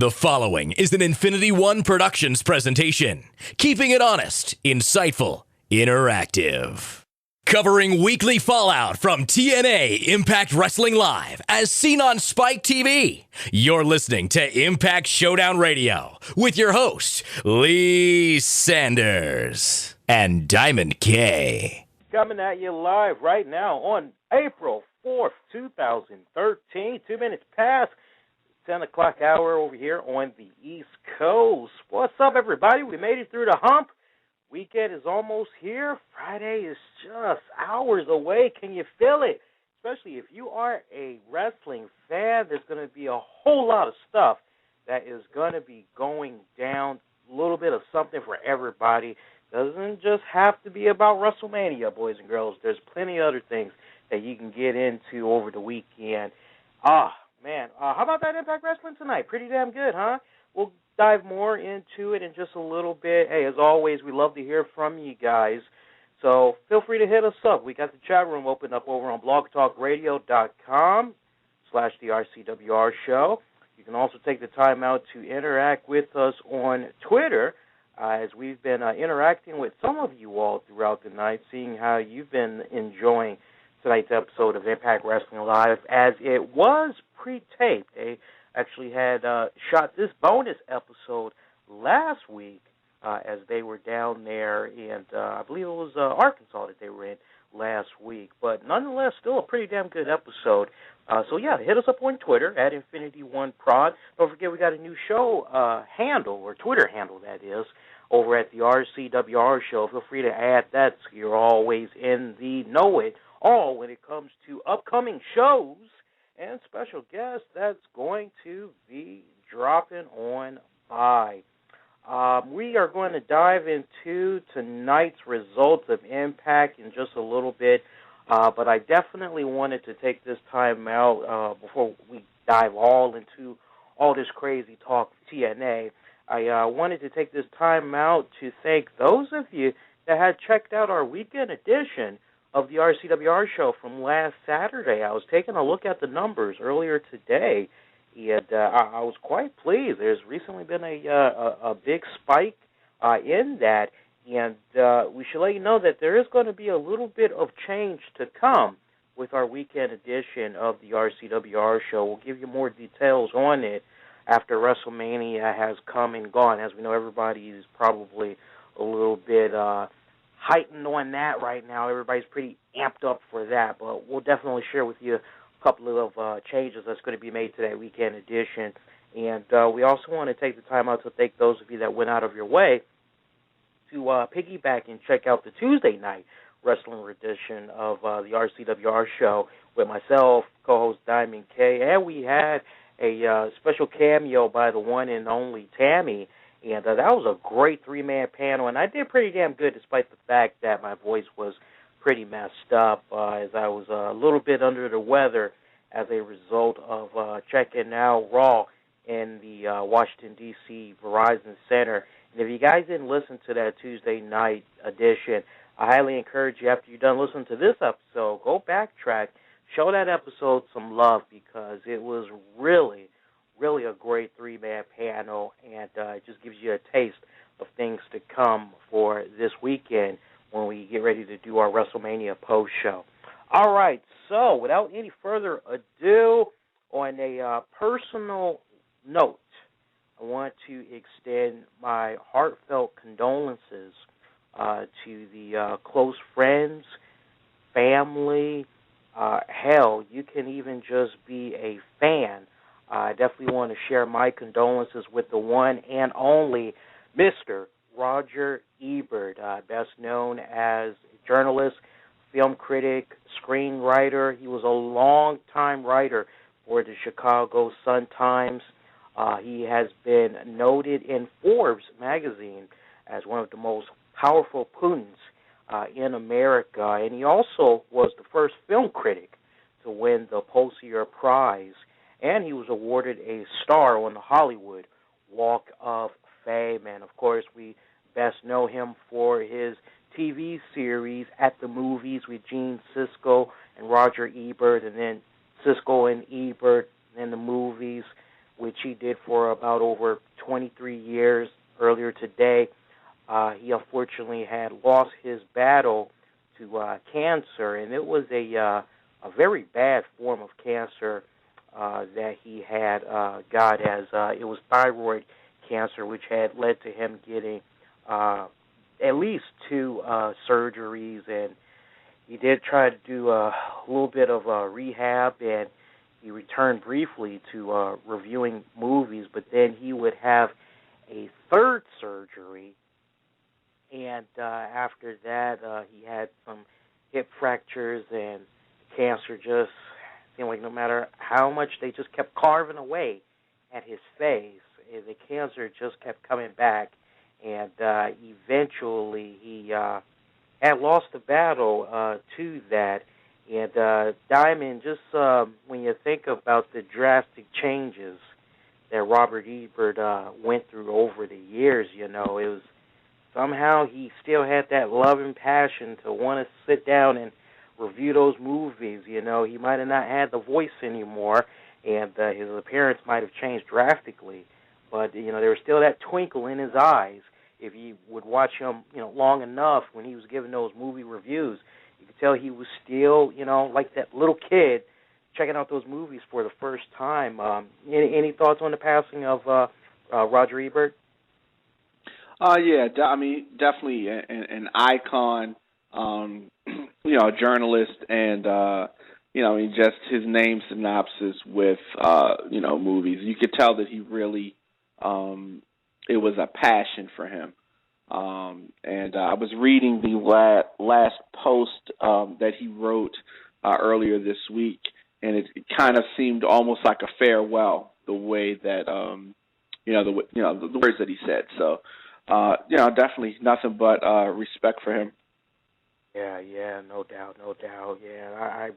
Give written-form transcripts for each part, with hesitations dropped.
The following is an Infinity One Productions presentation, keeping it honest, insightful, interactive. Covering weekly fallout from TNA Impact Wrestling Live as seen on Spike TV. You're listening to Impact Showdown Radio with your host, Lee Sanders and Diamond K. Coming at you live right now on April 4th, 2013, 2 minutes past 10 o'clock hour over here on the East Coast. What's up, everybody? We made it through the hump. Weekend is almost here. Friday is just hours away. Can you feel it? Especially if you are a wrestling fan, there's going to be a whole lot of stuff that is going to be going down. A little bit of something for everybody. Doesn't just have to be about WrestleMania, boys and girls. There's plenty of other things that you can get into over the weekend. Man, how about that Impact Wrestling tonight? Pretty damn good, huh? We'll dive more into it in just a little bit. Hey, as always, we love to hear from you guys. So feel free to hit us up. We got the chat room open up over on blogtalkradio.com/the RCWR show. You can also take the time out to interact with us on Twitter, as we've been interacting with some of you all throughout the night, seeing how you've been enjoying tonight's episode of Impact Wrestling Live, as it was pre-taped. They actually had shot this bonus episode last week as they were down there, and I believe it was Arkansas that they were in last week. But nonetheless, still a pretty damn good episode. So yeah, hit us up on Twitter at Infinity1Prod. Don't forget we got a new show handle, or Twitter handle that is, over at the RCWR show. Feel free to add that so you're always in the know-it-all when it comes to upcoming shows and special guests that's going to be dropping on by. We are going to dive into tonight's results of Impact in just a little bit, but I definitely wanted to take this time out before we dive all into all this crazy talk of TNA. I wanted to take this time out to thank those of you that had checked out our weekend edition of the RCWR show from last Saturday. I was taking a look at the numbers earlier today, and I was quite pleased. There's recently been a big spike in that, and we should let you know that there is going to be a little bit of change to come with our weekend edition of the RCWR show. We'll give you more details on it after WrestleMania has come and gone. As we know, everybody is probably a little bit heightened on that right now. Everybody's pretty amped up for that, but we'll definitely share with you a couple of changes that's going to be made to that weekend edition. And we also want to take the time out to thank those of you that went out of your way to piggyback and check out the Tuesday night wrestling edition of the RCWR show with myself, co-host Diamond K, and we had a special cameo by the one and only Tammy. And that was a great three-man panel, and I did pretty damn good despite the fact that my voice was pretty messed up, as I was a little bit under the weather as a result of checking out Raw in the Washington, D.C. Verizon Center. And if you guys didn't listen to that Tuesday night edition, I highly encourage you, after you're done listening to this episode, go backtrack, show that episode some love, because it was really a great three-man panel, and it just gives you a taste of things to come for this weekend when we get ready to do our WrestleMania post-show. All right, so without any further ado, on a personal note, I want to extend my heartfelt condolences to the close friends, family, hell, you can even just be a fan. I definitely want to share my condolences with the one and only Mr. Roger Ebert, best known as journalist, film critic, screenwriter. He was a long-time writer for the Chicago Sun-Times. He has been noted in Forbes magazine as one of the most powerful pundits in America, and he also was the first film critic to win the Pulitzer Prize, and he was awarded a star on the Hollywood Walk of Fame. And, of course, we best know him for his TV series At the Movies with Gene Siskel and Roger Ebert, and then Siskel and Ebert in the movies which he did for about over 23 years. Earlier today, he unfortunately had lost his battle to cancer, and it was a very bad form of cancer that he had got, as it was thyroid cancer, which had led to him getting at least 2 surgeries, and he did try to do a little bit of rehab, and he returned briefly to reviewing movies, but then he would have a 3rd surgery, and after that he had some hip fractures, and cancer just seemed like no matter how much they just kept carving away at his face, the cancer just kept coming back, and eventually he had lost the battle to that. And Diamond, just when you think about the drastic changes that Roger Ebert went through over the years, it was somehow he still had that love and passion to want to sit down and review those movies. He might have not had the voice anymore, and his appearance might have changed drastically, but there was still that twinkle in his eyes. If you would watch him, long enough when he was giving those movie reviews, you could tell he was still, like that little kid checking out those movies for the first time. Any thoughts on the passing of Roger Ebert? Yeah, definitely an icon, a journalist, and just his name synopsis with movies. You could tell that he really it was a passion for him. And I was reading the last post that he wrote earlier this week, and it kind of seemed almost like a farewell, the way that the words that he said. So definitely nothing but respect for him. Yeah, no doubt. Yeah, I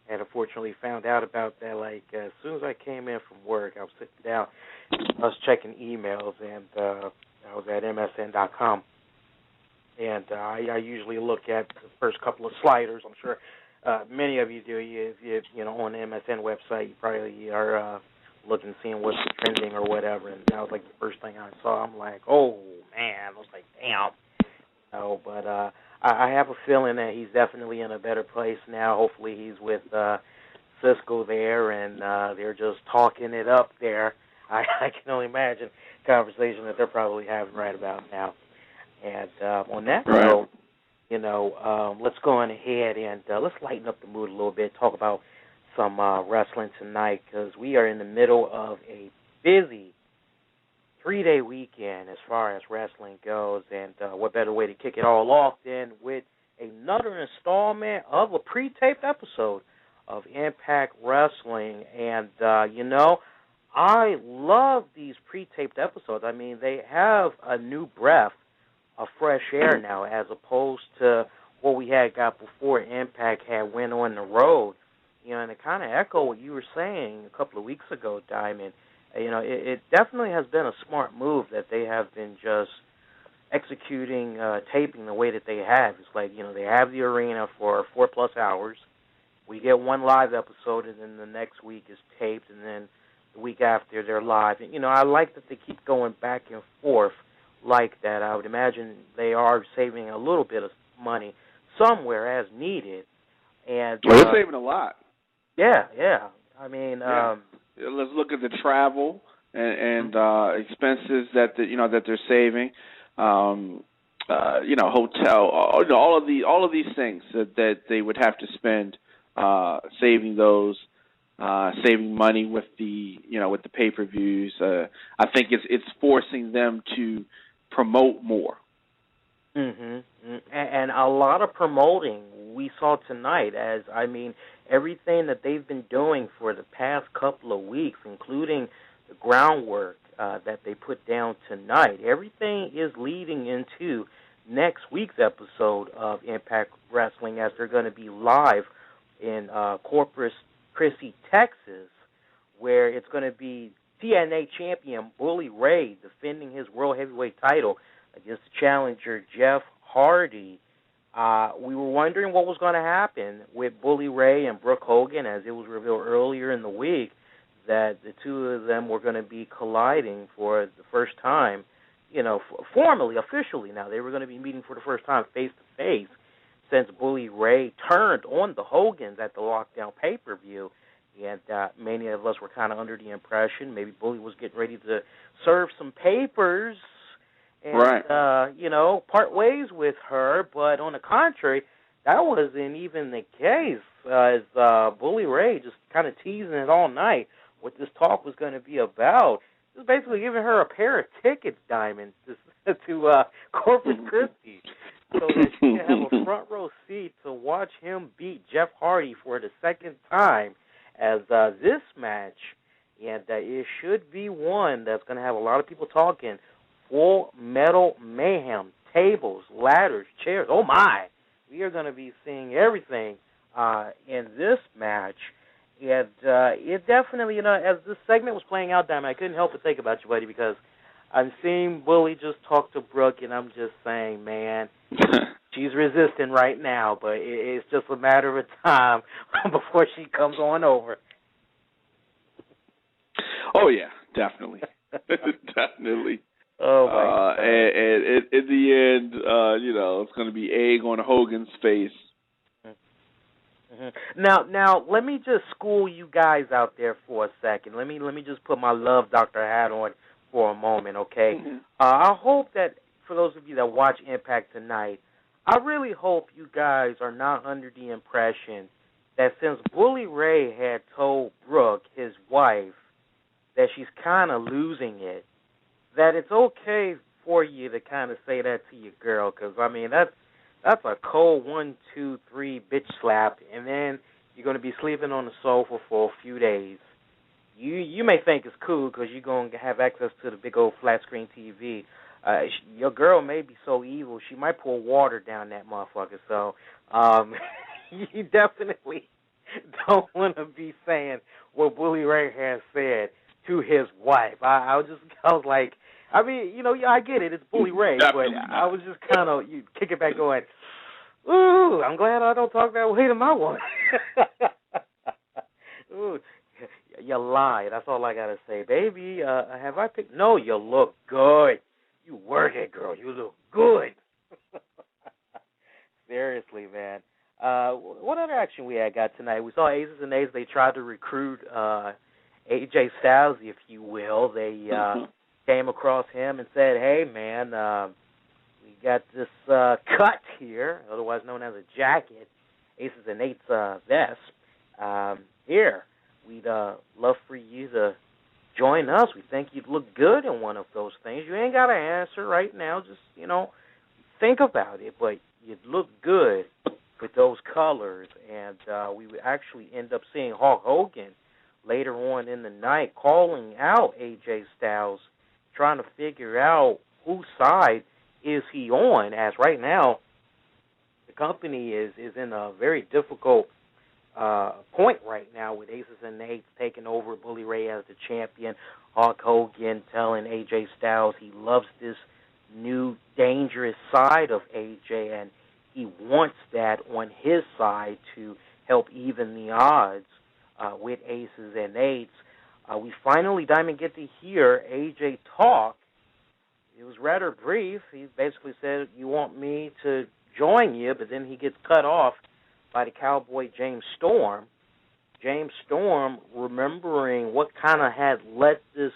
had unfortunately found out about that as soon as I came in from work. I was sitting down, I was checking emails, and I was at MSN.com, and I usually look at the first couple of sliders. I'm sure many of you do. If on the MSN website, you probably are looking, seeing what's trending or whatever, and that was like the first thing I saw. I'm like, oh man! I was like, damn. But I have a feeling that he's definitely in a better place now. Hopefully, he's with Cisco there, and they're just talking it up there. I can only imagine the conversation that they're probably having right about now. And on that note, let's go on ahead and let's lighten up the mood a little bit, talk about some wrestling tonight, because we are in the middle of a busy 3-day weekend as far as wrestling goes, and what better way to kick it all off than with another installment of a pre-taped episode of Impact Wrestling. And, I love these pre-taped episodes. I mean, they have a new breath of fresh air now, as opposed to what we had got before Impact had went on the road. And it kind of echoed what you were saying a couple of weeks ago, Diamond. It definitely has been a smart move that they have been just executing taping the way that they have. It's like, they have the arena for 4+ hours. We get one live episode, and then the next week is taped, and then the week after they're live. And, I like that they keep going back and forth like that. I would imagine they are saving a little bit of money somewhere as needed. And they're saving a lot. Yeah. I mean, let's look at the travel and expenses that they're saving. Hotel, all of these things that they would have to spend, saving those. Saving money with the pay-per-views. I think it's forcing them to promote more. And a lot of promoting we saw tonight, everything that they've been doing for the past couple of weeks, including the groundwork that they put down tonight. Everything is leading into next week's episode of Impact Wrestling, as they're going to be live in Corpus Christi, Texas, where it's going to be TNA champion Bully Ray defending his World Heavyweight title against challenger Jeff Hardy. We were wondering what was going to happen with Bully Ray and Brooke Hogan, as it was revealed earlier in the week that the two of them were going to be colliding for the first time, formally, officially now. They were going to be meeting for the first time face-to-face since Bully Ray turned on the Hogans at the Lockdown pay-per-view. And many of us were kind of under the impression maybe Bully was getting ready to serve some papers and, part ways with her. But on the contrary, that wasn't even the case, as Bully Ray just kind of teasing it all night what this talk was going to be about. Just basically giving her a pair of tickets, Diamond, to Corpus Christi, so that she could have a front row seat to watch him beat Jeff Hardy for the second time as this match. And it should be one that's going to have a lot of people talking. Full Metal Mayhem, tables, ladders, chairs. Oh, my. We are going to be seeing everything in this match. And it definitely, as this segment was playing out, Diamond, I couldn't help but think about you, buddy, because I'm seeing Bully just talk to Brooke, and I'm just saying, man, she's resisting right now, but it's just a matter of time before she comes on over. Oh, yeah, definitely. Definitely. Oh, my God. And in the end, it's going to be egg on Hogan's face. Mm-hmm. Now, let me just school you guys out there for a second. Let me just put my love doctor hat on for a moment, okay? Mm-hmm. I hope that for those of you that watch Impact tonight, I really hope you guys are not under the impression that since Bully Ray had told Brooke, his wife, that she's kind of losing it, that it's okay for you to kind of say that to your girl, because, I mean, that's a cold 1, 2, 3 bitch slap, and then you're going to be sleeping on the sofa for a few days. You may think it's cool because you're going to have access to the big old flat screen TV. Your girl may be so evil, she might pour water down that motherfucker. So you definitely don't want to be saying what Bully Ray has said to his wife. I was like, I mean, I get it. It's Bully Ray, but I was just kind of kick it back going, ooh, I'm glad I don't talk that way to my woman. Ooh, you lie. That's all I got to say. Baby, have I picked? No, you look good. You work it, girl. You look good. Seriously, man. What other action we got tonight? We saw Aces and Eights. They tried to recruit AJ Styles, if you will. They came across him and said, hey, man, we got this cut here, otherwise known as a jacket, Aces and Eights vest. Here, we'd love for you to join us. We think you'd look good in one of those things. You ain't got to answer right now. Just, think about it. But you'd look good with those colors. And we would actually end up seeing Hulk Hogan later on in the night calling out AJ Styles, trying to figure out whose side is he on, as right now the company is in a very difficult point right now with Aces and Eights taking over Bully Ray as the champion. Hulk Hogan telling AJ Styles he loves this new dangerous side of AJ and he wants that on his side to help even the odds with Aces and Eights. We finally, Diamond, get to hear AJ talk. It was rather brief. He basically said, you want me to join you, but then he gets cut off by the Cowboy James Storm. James Storm, remembering what kind of had let this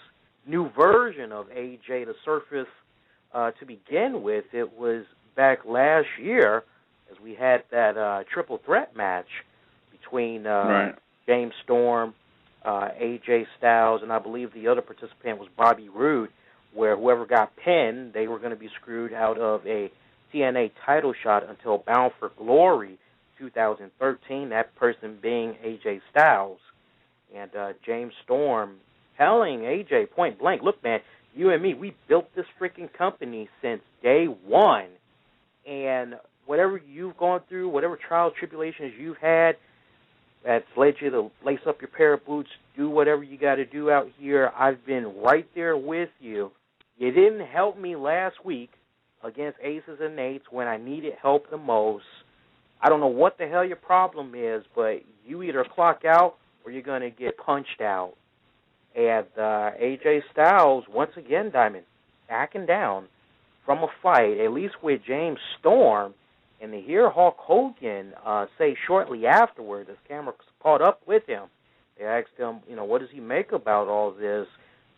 new version of AJ to surface to begin with, it was back last year as we had that triple threat match between James Storm, AJ Styles, and I believe the other participant was Bobby Roode, where whoever got pinned, they were going to be screwed out of a TNA title shot until Bound for Glory 2013, that person being AJ Styles. And James Storm telling AJ point blank, look, man, you and me, we built this freaking company since day one. And whatever you've gone through, whatever trials, tribulations you've had, that's led you to lace up your pair of boots, do whatever you got to do out here. I've been right there with you. You didn't help me last week against Aces and Eights when I needed help the most. I don't know what the hell your problem is, but you either clock out or you're going to get punched out. And AJ Styles, once again, Diamond, backing down from a fight, at least with James Storm. And to hear Hulk Hogan say shortly afterward, as camera caught up with him, they asked him, what does he make about all this?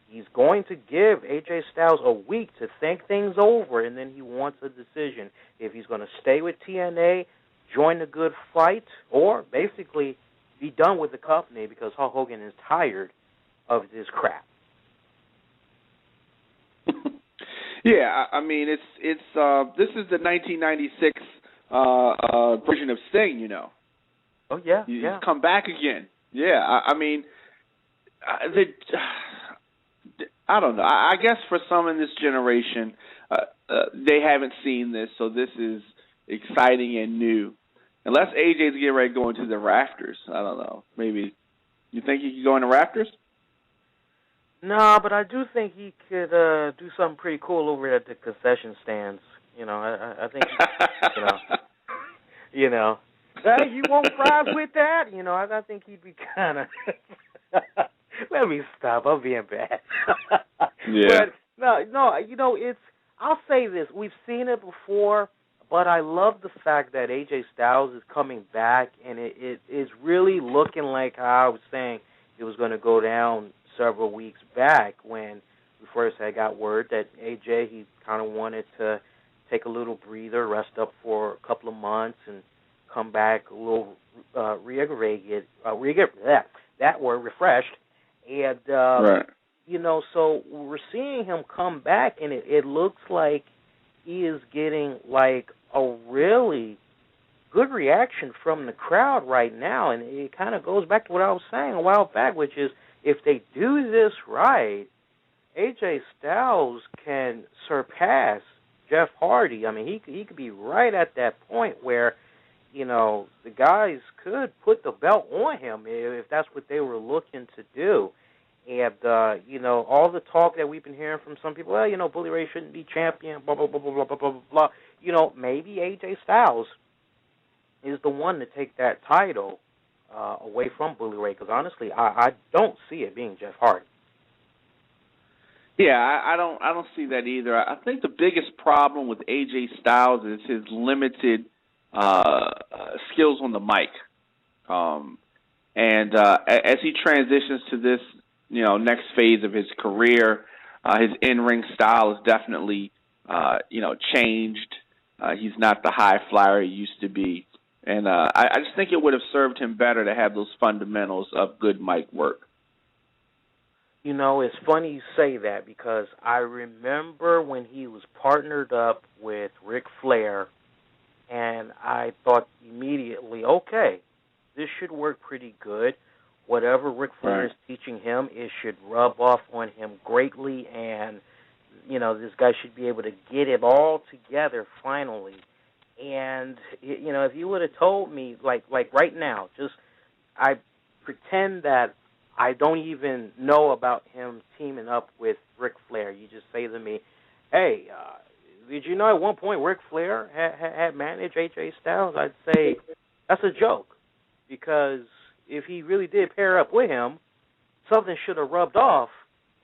He's going to give AJ Styles a week to think things over, and then he wants a decision if he's going to stay with TNA, join the Good Fight, or basically be done with the company because Hulk Hogan is tired of this crap. Yeah, I mean, it's this is the 1996 version of Sting, Oh yeah, He's yeah. come back again. Yeah, I mean, I don't know. I guess for some in this generation, they haven't seen this, so this is exciting and new. Unless AJ's getting ready to go into the rafters, I don't know. Maybe you think he could go in the rafters? No, but I do think he could do something pretty cool over at the concession stands. I think, hey, you want fries with that? I think he'd be kind of. Let me stop. I'm being bad. Yeah. But no. I'll say this: we've seen it before, but I love the fact that AJ Styles is coming back, and it is really looking like how I was saying it was going to go down several weeks back when we first had got word that AJ, he kind of wanted to take a little breather, rest up for a couple of months, and come back a little refreshed. And, right. So we're seeing him come back, and it looks like he is getting, like, a really good reaction from the crowd right now. And it kind of goes back to what I was saying a while back, which is, if they do this right, AJ Styles can surpass Jeff Hardy. I mean, he could be right at that point where, the guys could put the belt on him if that's what they were looking to do. And, all the talk that we've been hearing from some people, Bully Ray shouldn't be champion, blah, blah, blah, blah, blah, blah, blah, blah. Maybe AJ Styles is the one to take that title away from Bully Ray, because honestly, I don't see it being Jeff Hardy. Yeah, I don't see that either. I think the biggest problem with AJ Styles is his limited skills on the mic, and as he transitions to this, next phase of his career, his in-ring style is definitely, changed. He's not the high flyer he used to be. And I just think it would have served him better to have those fundamentals of good mic work. It's funny you say that because I remember when he was partnered up with Ric Flair, and I thought immediately, okay, this should work pretty good. Whatever Ric Flair is teaching him, it should rub off on him greatly, and, this guy should be able to get it all together finally. And, if you would have told me, like right now, I pretend that I don't even know about him teaming up with Ric Flair. You just say to me, hey, did you know at one point Ric Flair had managed AJ Styles? I'd say that's a joke, because if he really did pair up with him, something should have rubbed off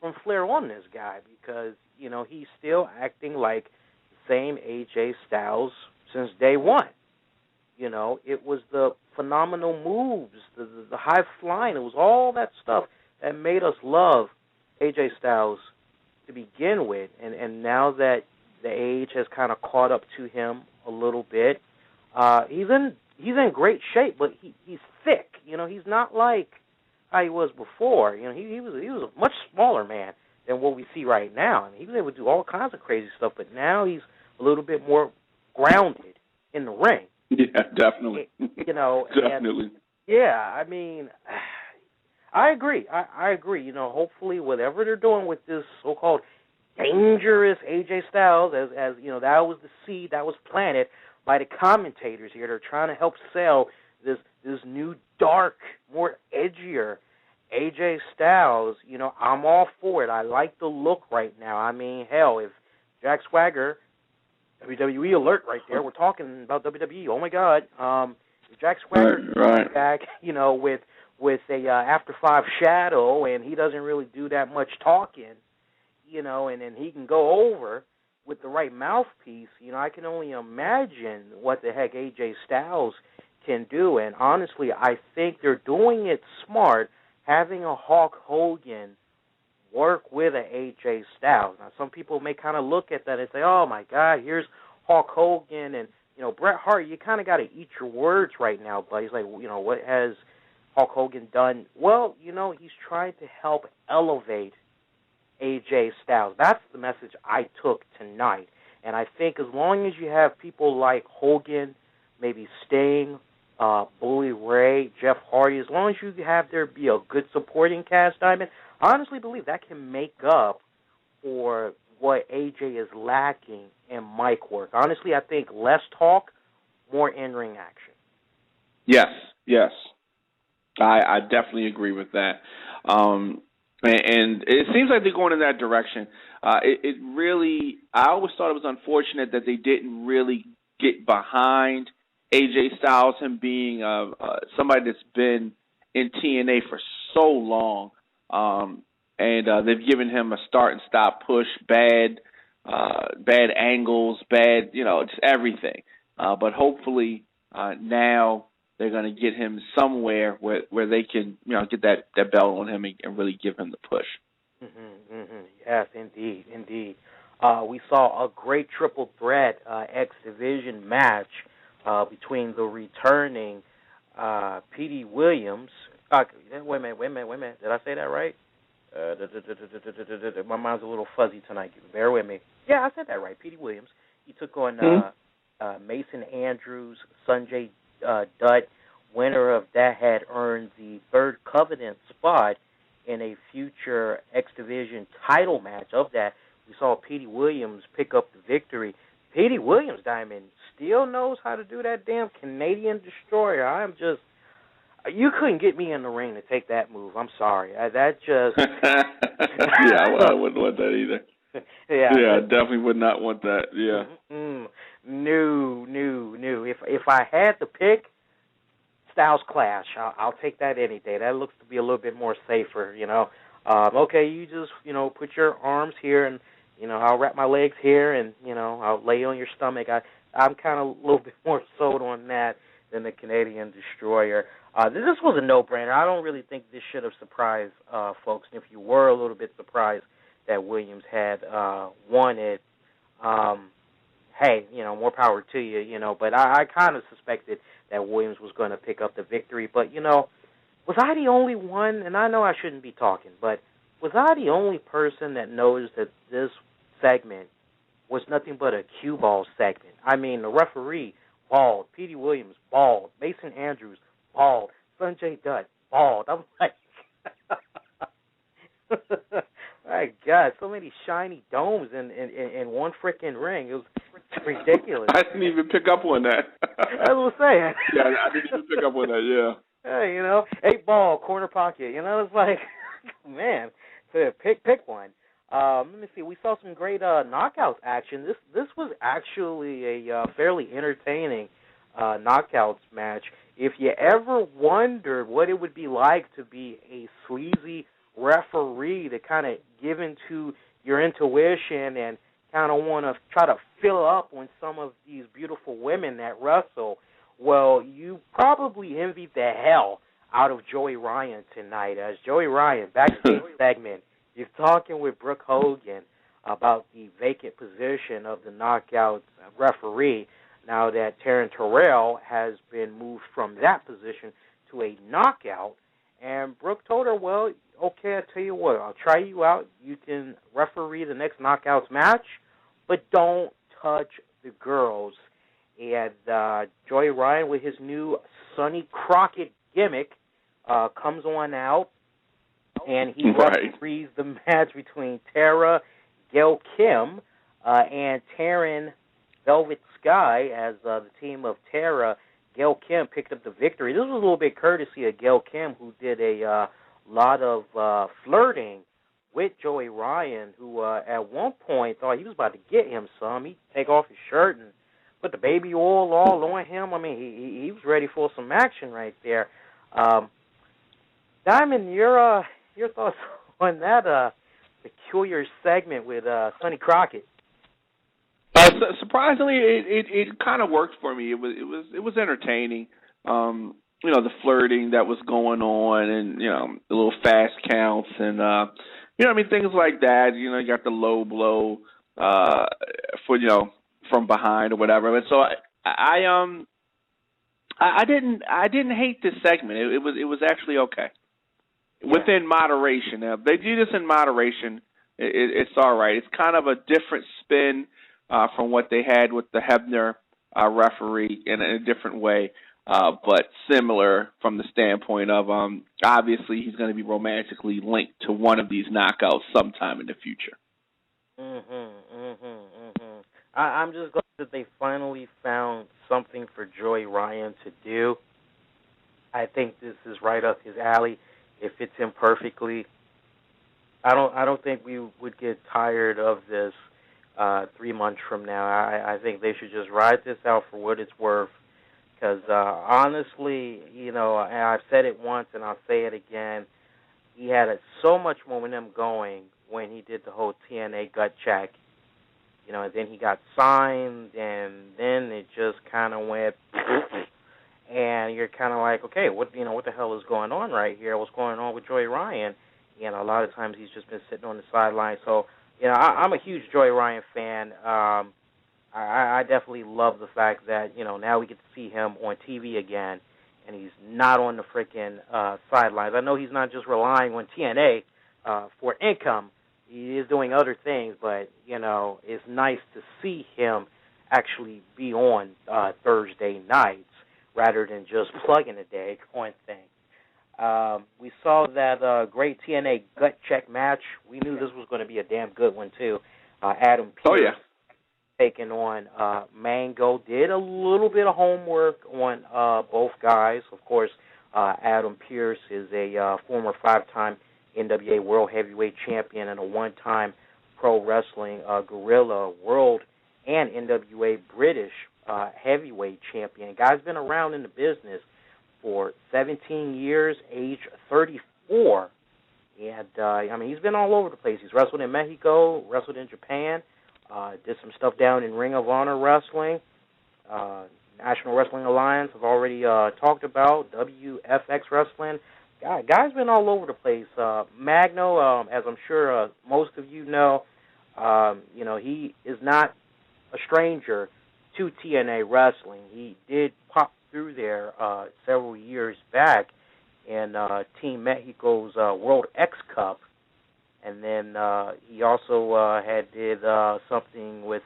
from Flair on this guy, because, he's still acting like the same AJ Styles since day one. It was the phenomenal moves, the high flying. It was all that stuff that made us love AJ Styles to begin with. And now that the age has kind of caught up to him a little bit, he's in great shape, but he's thick. He's not like how he was before. He was a much smaller man than what we see right now. I mean, he was able to do all kinds of crazy stuff, but now he's a little bit more grounded in the ring. Yeah, definitely. Definitely. I mean, I agree. I agree. Hopefully, whatever they're doing with this so-called dangerous AJ Styles, as that was the seed that was planted by the commentators here. They're trying to help sell this new, dark, more edgier AJ Styles. I'm all for it. I like the look right now. I mean, hell, if Jack Swagger, WWE alert right there. We're talking about WWE. Oh my God! If Jack Swagger comes back, with with a After 5 shadow, and he doesn't really do that much talking, and then he can go over with the right mouthpiece. I can only imagine what the heck AJ Styles can do, and honestly, I think they're doing it smart, having a Hulk Hogan work with an AJ Styles. Now, some people may kind of look at that and say, oh, my God, here's Hulk Hogan, and, Bret Hart, you kind of got to eat your words right now, but he's like, what has Hulk Hogan done? Well, he's trying to help elevate AJ Styles. That's the message I took tonight. And I think as long as you have people like Hogan, maybe Sting, Bully Ray, Jeff Hardy, as long as you have there be a good supporting cast, Diamond, I honestly believe that can make up for what AJ is lacking in mic work. Honestly, I think less talk, more in-ring action. Yes. I definitely agree with that. And it seems like they're going in that direction. It really, I always thought it was unfortunate that they didn't really get behind AJ Styles, him being somebody that's been in TNA for so long. And they've given him a start and stop push, bad angles, just everything. But hopefully now they're going to get him somewhere where they can, get that belt on him and really give him the push. Yes, indeed. We saw a great triple threat X Division match between the returning Petey Williams. Wait a minute. Did I say that right? My mind's a little fuzzy tonight. Bear with me. Yeah, I said that right. Petey Williams. He took on Mason Andrews, Sanjay Dutt. Winner of that had earned the third Covenant spot in a future X Division title match. Of that, we saw Petey Williams pick up the victory. Petey Williams, Diamond, still knows how to do that damn Canadian Destroyer. You couldn't get me in the ring to take that move. I'm sorry. That just... I wouldn't want that either. I definitely would not want that. Yeah. No. If I had to pick, Styles Clash, I'll take that any day. That looks to be a little bit more safer, Okay, you just, put your arms here, and, I'll wrap my legs here, and, I'll lay on your stomach. I'm kind of a little bit more sold on that than the Canadian Destroyer. This was a no-brainer. I don't really think this should have surprised folks. And if you were a little bit surprised that Williams had won it, hey, more power to you, But I kind of suspected that Williams was going to pick up the victory. But, was I the only one? And I know I shouldn't be talking, but was I the only person that noticed that this segment was nothing but a cue ball segment? I mean, the referee, bald. Petey Williams, bald. Mason Andrews, bald. Sanjay Dutt, bald. I'm like, my God, so many shiny domes in one freaking ring. It was ridiculous. I didn't even pick up on that. I was saying. Yeah, I didn't even pick up on that, yeah. Hey, 8 ball, corner pocket. It's like, man, pick one. Let me see. We saw some great knockouts action. This was actually a fairly entertaining knockouts match. If you ever wondered what it would be like to be a sleazy referee to kind of give into your intuition and kind of want to try to fill up on some of these beautiful women that wrestle, well, you probably envied the hell out of Joey Ryan tonight. As Joey Ryan, backstage segment, he's talking with Brooke Hogan about the vacant position of the knockouts referee now that Taryn Terrell has been moved from that position to a knockout. And Brooke told her, well, okay, I'll tell you what, I'll try you out. You can referee the next knockouts match, but don't touch the girls. And Joey Ryan, with his new Sonny Crockett gimmick, comes on out, and he referees the match between Tara, Gail Kim, and Taryn Velvet Sky, as the team of Tara, Gail Kim picked up the victory. This was a little bit courtesy of Gail Kim, who did a lot of flirting with Joey Ryan, who at one point thought he was about to get him some. He'd take off his shirt and put the baby oil all on him. I mean, he was ready for some action right there. Diamond, your thoughts on that peculiar segment with Sonny Crockett? Surprisingly, it kind of worked for me. It was entertaining. The flirting that was going on, and the little fast counts, and things like that. You got the low blow for from behind or whatever. And so I didn't hate this segment. It was actually okay within moderation. Now, if they do this in moderation, it's all right. It's kind of a different spin from what they had with the Hebner referee in a different way, but similar from the standpoint of obviously he's going to be romantically linked to one of these knockouts sometime in the future. I'm just glad that they finally found something for Joey Ryan to do. I think this is right up his alley. It fits him perfectly. I don't think we would get tired of this 3 months from now. I think they should just ride this out for what it's worth. Because honestly, and I've said it once and I'll say it again, he had so much momentum going when he did the whole TNA Gut Check. And then he got signed, and then it just kind of went, and you're kind of like, okay, what the hell is going on right here? What's going on with Joey Ryan? A lot of times he's just been sitting on the sideline. So, I'm a huge Joey Ryan fan. I definitely love the fact that, now we get to see him on TV again, and he's not on the freaking sidelines. I know he's not just relying on TNA for income. He is doing other things, but, it's nice to see him actually be on Thursday nights rather than just plugging a day on things. We saw that great TNA Gut Check match. We knew this was going to be a damn good one, too. Adam Pearce taking on Mango. Did a little bit of homework on both guys. Of course, Adam Pearce is a former 5-time NWA World Heavyweight Champion and a 1-time Pro Wrestling Guerrilla World and NWA British Heavyweight Champion. Guy's been around in the business for 17 years, age 34. And, he's been all over the place. He's wrestled in Mexico, wrestled in Japan, did some stuff down in Ring of Honor Wrestling, National Wrestling Alliance, I've already talked about, WFX Wrestling. Guy's been all over the place. Magna, as I'm sure most of you know, he is not a stranger to TNA Wrestling. He did pop through there several years back in Team Mexico's World X Cup, and then he also did something with.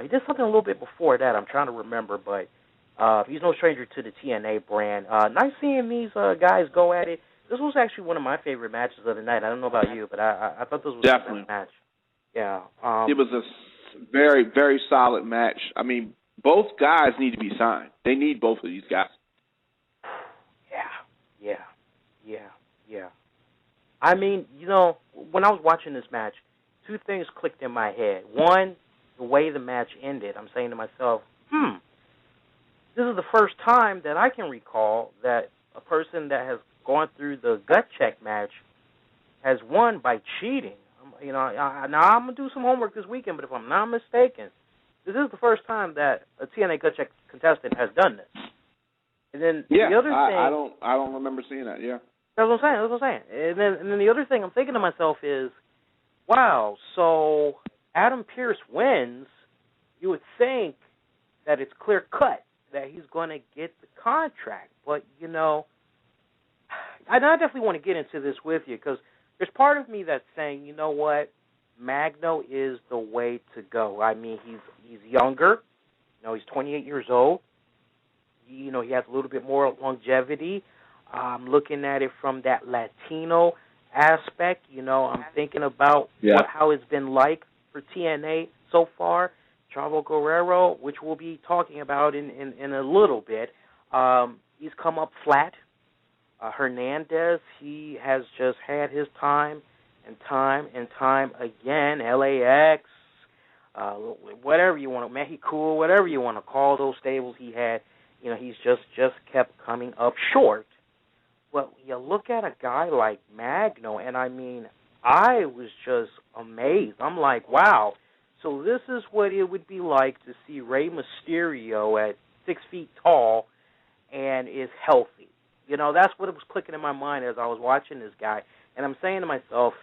He did something a little bit before that. I'm trying to remember, but he's no stranger to the TNA brand. Nice seeing these guys go at it. This was actually one of my favorite matches of the night. I don't know about you, but I thought this was a good match. Yeah, it was a very, very solid match. Both guys need to be signed. They need both of these guys. Yeah. When I was watching this match, two things clicked in my head. One, the way the match ended. I'm saying to myself, this is the first time that I can recall that a person that has gone through the gut check match has won by cheating. Now I'm going to do some homework this weekend, but if I'm not mistaken, this is the first time that a TNA Gut Check contestant has done this. And then the other thing, I don't remember seeing that. Yeah, that's what I'm saying. And then the other thing I'm thinking to myself is, wow. So Adam Pearce wins. You would think that it's clear cut that he's going to get the contract, but I definitely want to get into this with you because there's part of me that's saying, you know what, Magno is the way to go. He's younger. He's 28 years old. He has a little bit more longevity. I'm looking at it from that Latino aspect. I'm thinking about how it's been like for TNA so far. Chavo Guerrero, which we'll be talking about in a little bit, he's come up flat. Hernandez, he has just had his time and time again. LAX, whatever you want to, Mexico, whatever you want to call those stables he had, he's just kept coming up short. Well, you look at a guy like Magna, and I mean, I was just amazed. I'm like, wow. So this is what it would be like to see Rey Mysterio at 6 feet tall and is healthy. You know, that's what was clicking in my mind as I was watching this guy. And I'm saying to myself,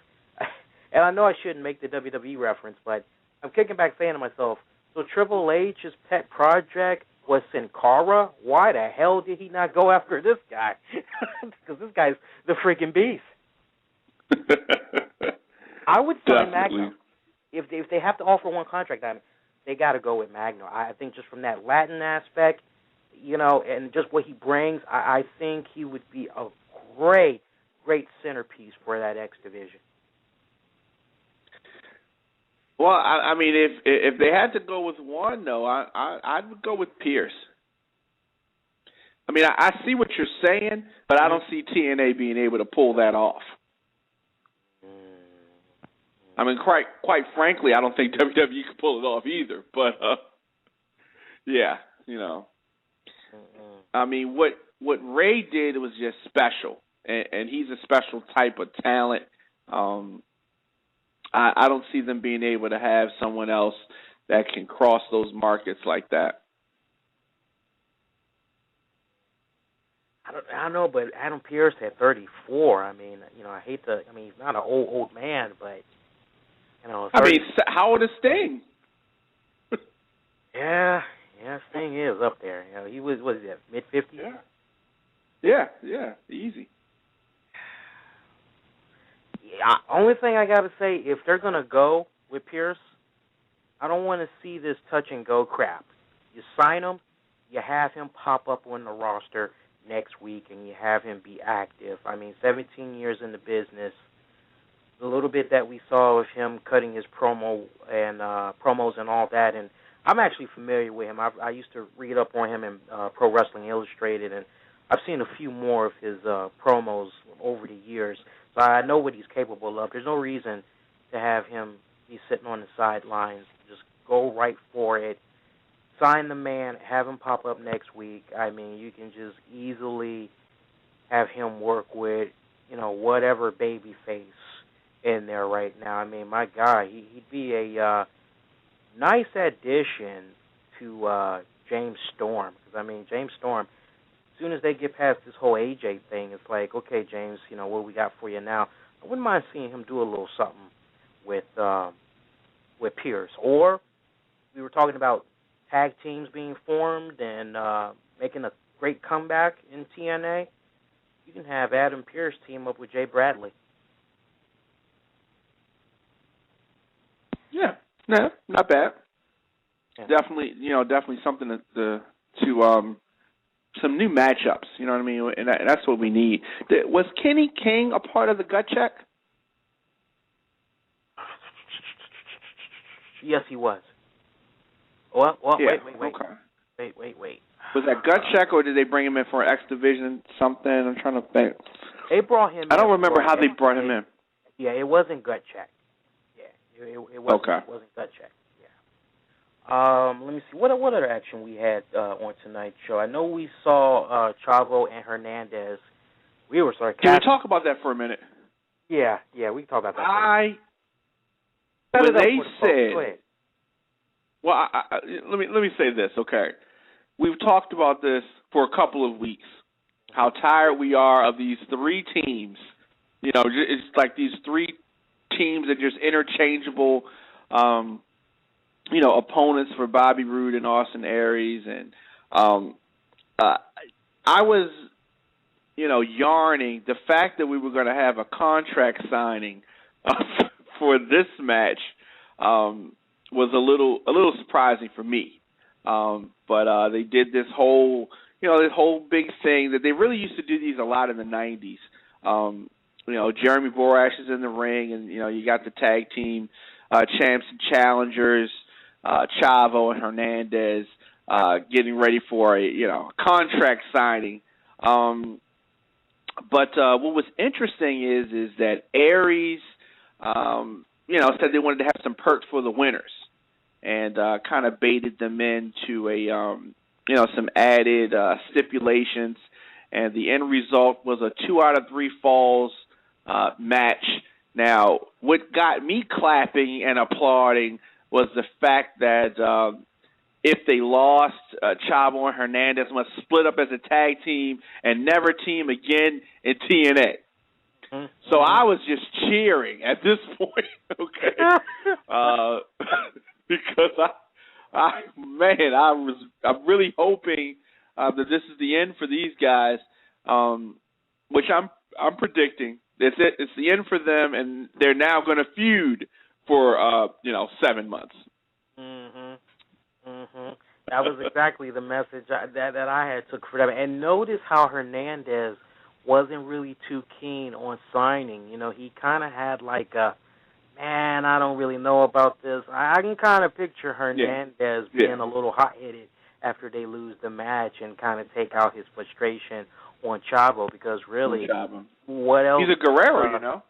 and I know I shouldn't make the WWE reference, but I'm kicking back saying to myself, so Triple H's pet project was Sin Cara? Why the hell did he not go after this guy? Because this guy's the freaking beast. I would sign Magna. If they have to offer one contract, I mean, they got to go with Magna. I think just from that Latin aspect, you know, and just what he brings, I think he would be a great centerpiece for that X division. Well, I mean, if they had to go with one, though, I would go with Pearce. I mean, I see what you're saying, but I don't see TNA being able to pull that off. I mean, quite frankly, I don't think WWE could pull it off either. But yeah, you know, I mean, what Ray did was just special, and he's a special type of talent. I don't see them being able to have someone else that can cross those markets like that. I don't know, but Adam Pearce at 34. I mean, you know, he's not an old man, but you know. I mean, how old is Sting? Yeah, Sting is up there. You know, he was mid-50s? Yeah, easy. Only thing I got to say, if they're going to go with Pearce, I don't want to see this touch-and-go crap. You sign him, you have him pop up on the roster next week, and you have him be active. I mean, 17 years in the business, the little bit that we saw of him cutting his promos and all that, and I'm actually familiar with him. I used to read up on him in Pro Wrestling Illustrated, and I've seen a few more of his promos over the years. So I know what he's capable of. There's no reason to have him be sitting on the sidelines. Just go right for it. Sign the man, have him pop up next week. I mean, you can just easily have him work with, you know, whatever baby face in there right now. I mean, my God, he'd be a nice addition to James Storm. Because, I mean, James Storm, as soon as they get past this whole AJ thing, it's like, okay, James, you know, what we got for you now? I wouldn't mind seeing him do a little something with Pearce. Or we were talking about tag teams being formed and making a great comeback in TNA. You can have Adam Pearce team up with Jay Bradley. Yeah, no, not bad. Yeah. Definitely something to some new matchups, you know what I mean? And that's what we need. Was Kenny King a part of the Gut Check? Yes, he was. Well, yeah. Wait. Okay. Wait. Was that Gut Check, or did they bring him in for an X Division something? I'm trying to think. They brought him in. I don't remember how they brought him in. Yeah, it wasn't Gut Check. Yeah, it wasn't, okay. It wasn't Gut Check. Let me see. What other action we had on tonight's show? I know we saw Chavo and Hernandez. We were sarcastic. Can we talk about that for a minute? Yeah, we can talk about that. When they said, well, let me say this, okay? We've talked about this for a couple of weeks. How tired we are of these three teams. You know, it's like these three teams that are just interchangeable. Opponents for Bobby Roode and Austin Aries. And I was, yarning the fact that we were going to have a contract signing for this match was a little surprising for me. But they did this whole big thing that they really used to do these a lot in the 90s. Jeremy Borash is in the ring, and, you got the tag team champs and challengers, Chavo and Hernandez, getting ready for a contract signing. But what was interesting is that Aries, said they wanted to have some perks for the winners, and kind of baited them into some added stipulations. and the end result was a 2 out of 3 falls match. Now, what got me clapping and applauding was the fact that if they lost, Chavo and Hernandez must split up as a tag team and never team again in TNA. So I was just cheering at this point, okay? Because I'm really hoping that this is the end for these guys, which I'm predicting. It's the end for them, and they're now going to feud for 7 months. That was exactly the message that I had took for them. And notice how Hernandez wasn't really too keen on signing. He kind of had like a, man, I don't really know about this. I can kind of picture Hernandez being a little hot-headed after they lose the match and kind of take out his frustration on Chavo, because really, what else? He's a Guerrero,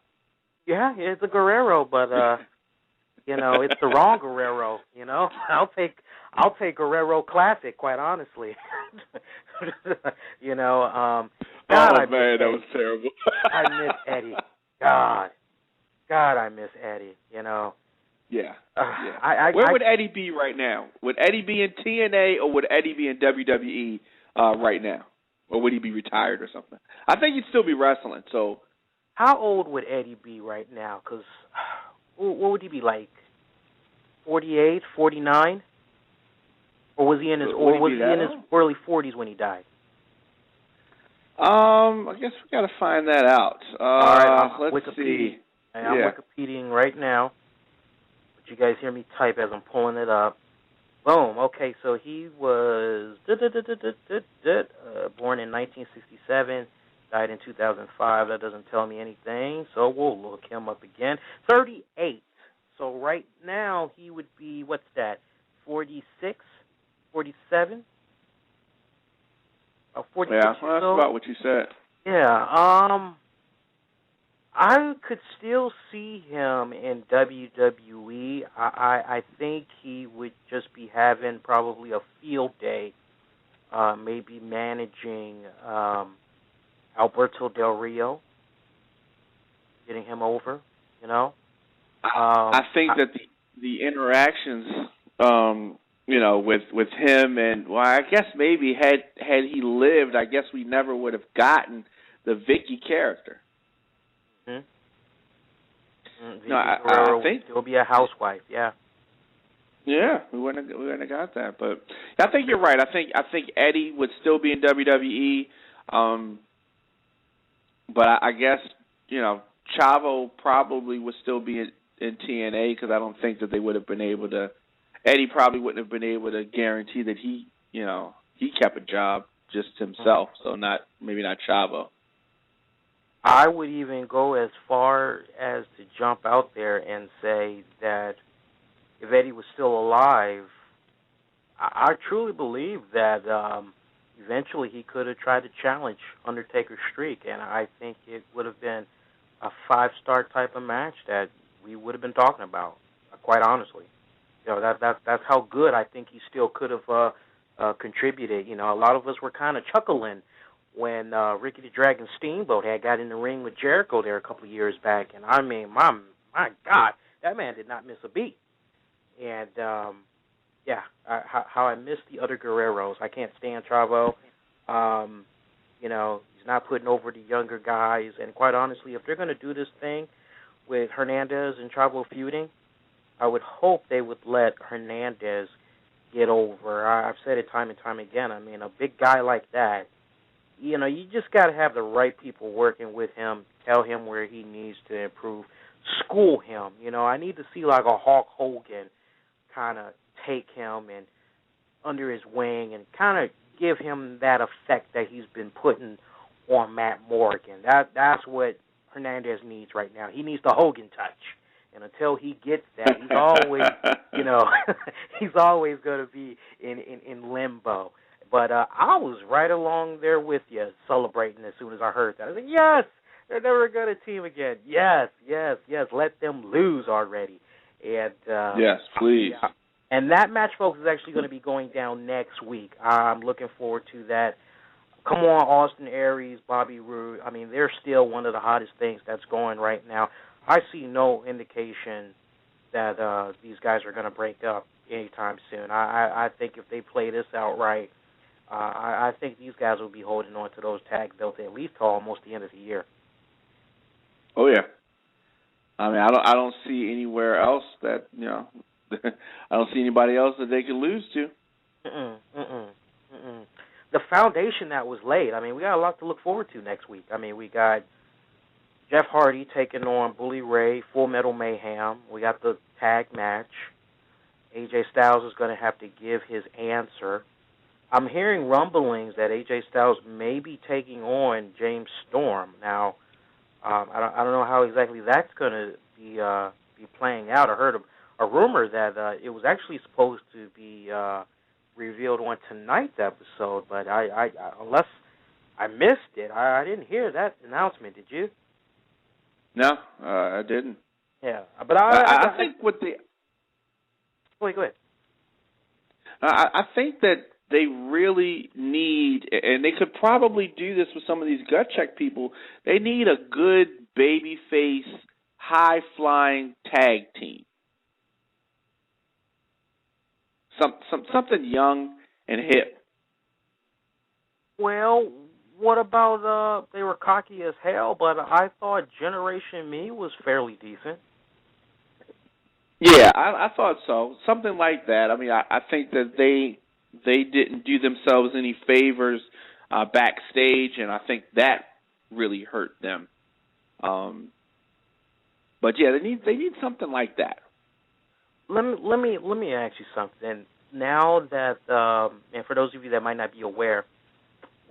Yeah, it's a Guerrero, but it's the wrong Guerrero. I'll take Guerrero Classic, quite honestly. God, that was terrible. I miss Eddie. God, I miss Eddie. Yeah. Where would Eddie be right now? Would Eddie be in TNA or would Eddie be in WWE right now? Or would he be retired or something? I think he'd still be wrestling. So, how old would Eddie be right now? Because what would he be, like 48, 49? Or was he in his early 40s when he died? I guess we got to find that out. All right, let's see. I'm Wikipediaing right now. But you guys hear me type as I'm pulling it up. Boom. Okay, so he was born in 1967, died in 2005. That doesn't tell me anything, so we'll look him up again. 38. So right now he would be, what's that, 46, 47? 46 yeah, well, that's about what you said. Yeah, I could still see him in WWE. I think he would just be having probably a field day, maybe managing Alberto Del Rio, getting him over, I think that the interactions, with him and, well, I guess maybe had he lived, I guess we never would have gotten the Vicky character. No, I think he'll be a housewife. Yeah. Yeah, we wouldn't have got that, but I think you're right. I think Eddie would still be in WWE, but I guess Chavo probably would still be in TNA, because I don't think that they would have been able to. Eddie probably wouldn't have been able to guarantee that he kept a job just himself. So maybe not Chavo. I would even go as far as to jump out there and say that if Eddie was still alive, I truly believe that eventually he could have tried to challenge Undertaker's streak, and I think it would have been a 5-star type of match that we would have been talking about, quite honestly. That's how good I think he still could have contributed. A lot of us were kind of chuckling when Ricky the Dragon Steamboat had got in the ring with Jericho there a couple of years back. And I mean, my God, that man did not miss a beat. And, how I miss the other Guerreros. I can't stand Chavo. He's not putting over the younger guys. And quite honestly, if they're going to do this thing with Hernandez and Chavo feuding, I would hope they would let Hernandez get over. I've said it time and time again. I mean, a big guy like that, you just got to have the right people working with him, tell him where he needs to improve, school him. I need to see like a Hulk Hogan kind of take him and under his wing and kind of give him that effect that he's been putting on Matt Morgan. That's what Hernandez needs right now. He needs the Hogan touch. And until he gets that, he's always, he's always going to be in limbo. But I was right along there with you, celebrating as soon as I heard that. I said, yes, they're never going to team again. Yes, let them lose already. And yes, please. And that match, folks, is actually going to be going down next week. I'm looking forward to that. come on, Austin Aries, Bobby Roode. I mean, they're still one of the hottest things that's going right now. I see no indication that these guys are going to break up anytime soon. I think if they play this out right, I think these guys will be holding on to those tag belts at least till almost the end of the year. Oh yeah. I mean, I don't see anywhere else that I don't see anybody else that they could lose to. The foundation that was laid. I mean, we got a lot to look forward to next week. I mean, we got Jeff Hardy taking on Bully Ray, Full Metal Mayhem. We got the tag match. AJ Styles is going to have to give his answer. I'm hearing rumblings that AJ Styles may be taking on James Storm. Now, I don't know how exactly that's going to be playing out. I heard a rumor that it was actually supposed to be revealed on tonight's episode, but I unless I missed it, I didn't hear that announcement. Did you? No, I didn't. Yeah, but I think what the Wait, go ahead. I think that they really need, and they could probably do this with some of these gut check people, they need a good babyface, high-flying tag team. Something young and hip. Well, what about, they were cocky as hell, but I thought Generation Me was fairly decent. Yeah, I thought so. Something like that. I mean, I think that they didn't do themselves any favors backstage, and I think that really hurt them. But yeah, they need something like that. Let me ask you something. Now that and for those of you that might not be aware,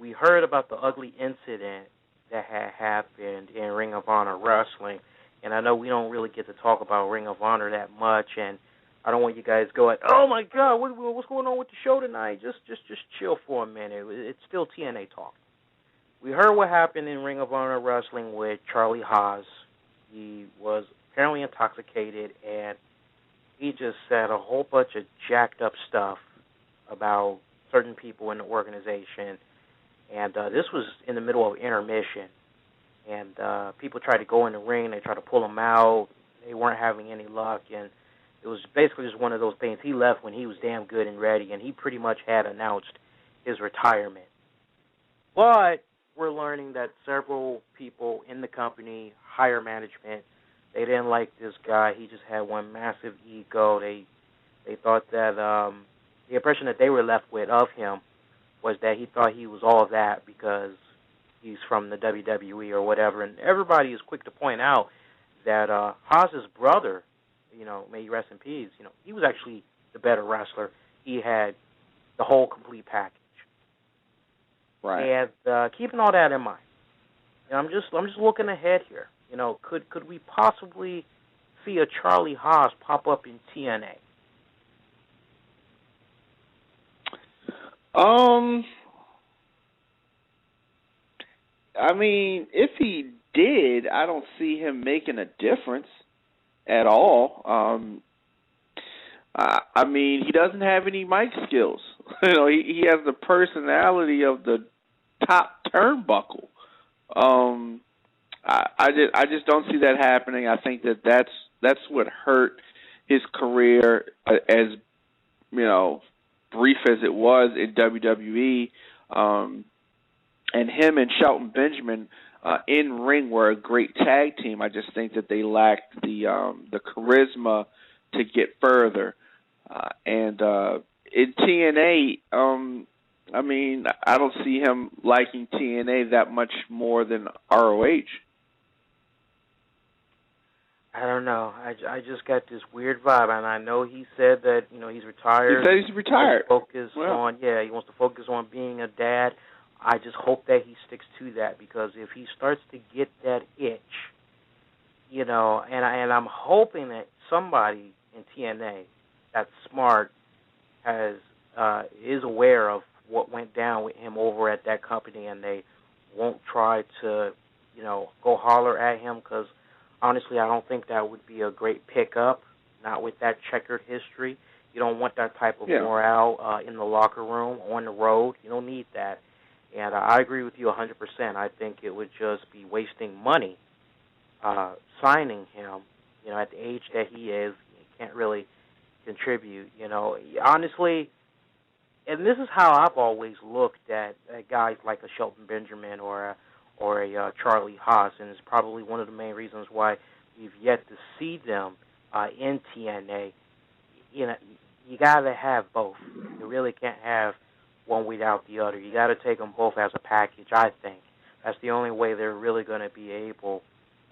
we heard about the ugly incident that had happened in Ring of Honor Wrestling, and I know we don't really get to talk about Ring of Honor that much, and I don't want you guys going, oh my God, what's going on with the show tonight? Just chill for a minute. It's still TNA talk. We heard what happened in Ring of Honor Wrestling with Charlie Haas. He was apparently intoxicated, and he just said a whole bunch of jacked up stuff about certain people in the organization. And this was in the middle of intermission. And people tried to go in the ring. They tried to pull him out. They weren't having any luck. And it was basically just one of those things. He left when he was damn good and ready, and he pretty much had announced his retirement. But we're learning that several people in the company, higher management, they didn't like this guy. He just had one massive ego. They thought that the impression that they were left with of him was that he thought he was all of that because he's from the WWE or whatever. And everybody is quick to point out that Haas's brother, may he rest in peace, he was actually the better wrestler. He had the whole complete package. Right. And keeping all that in mind, I'm just looking ahead here. Could we possibly see a Charlie Haas pop up in TNA? I mean, if he did, I don't see him making a difference at all. I mean, he doesn't have any mic skills. He has the personality of the top turnbuckle. I just don't see that happening. I think that's what hurt his career, as brief as it was in WWE. And him and Shelton Benjamin in ring were a great tag team. I just think that they lacked the charisma to get further. And in TNA, I mean, I don't see him liking TNA that much more than ROH. I don't know. I just got this weird vibe, and I know he said that he's retired. He said he's retired. He wants to focus on being a dad. I just hope that he sticks to that, because if he starts to get that itch, and I'm hoping that somebody in TNA that's smart is aware of what went down with him over at that company, and they won't try to go holler at him, because honestly, I don't think that would be a great pickup, not with that checkered history. You don't want that type of morale in the locker room, on the road. You don't need that. And I agree with you 100%. I think it would just be wasting money signing him. You know, at the age that he is, he can't really contribute. You know, honestly, and this is how I've always looked at guys like a Shelton Benjamin or a Charlie Haas, and it's probably one of the main reasons why we've yet to see them in TNA. You know, you got to have both. You really can't have one without the other. You got to take them both as a package, I think. That's the only way they're really going to be able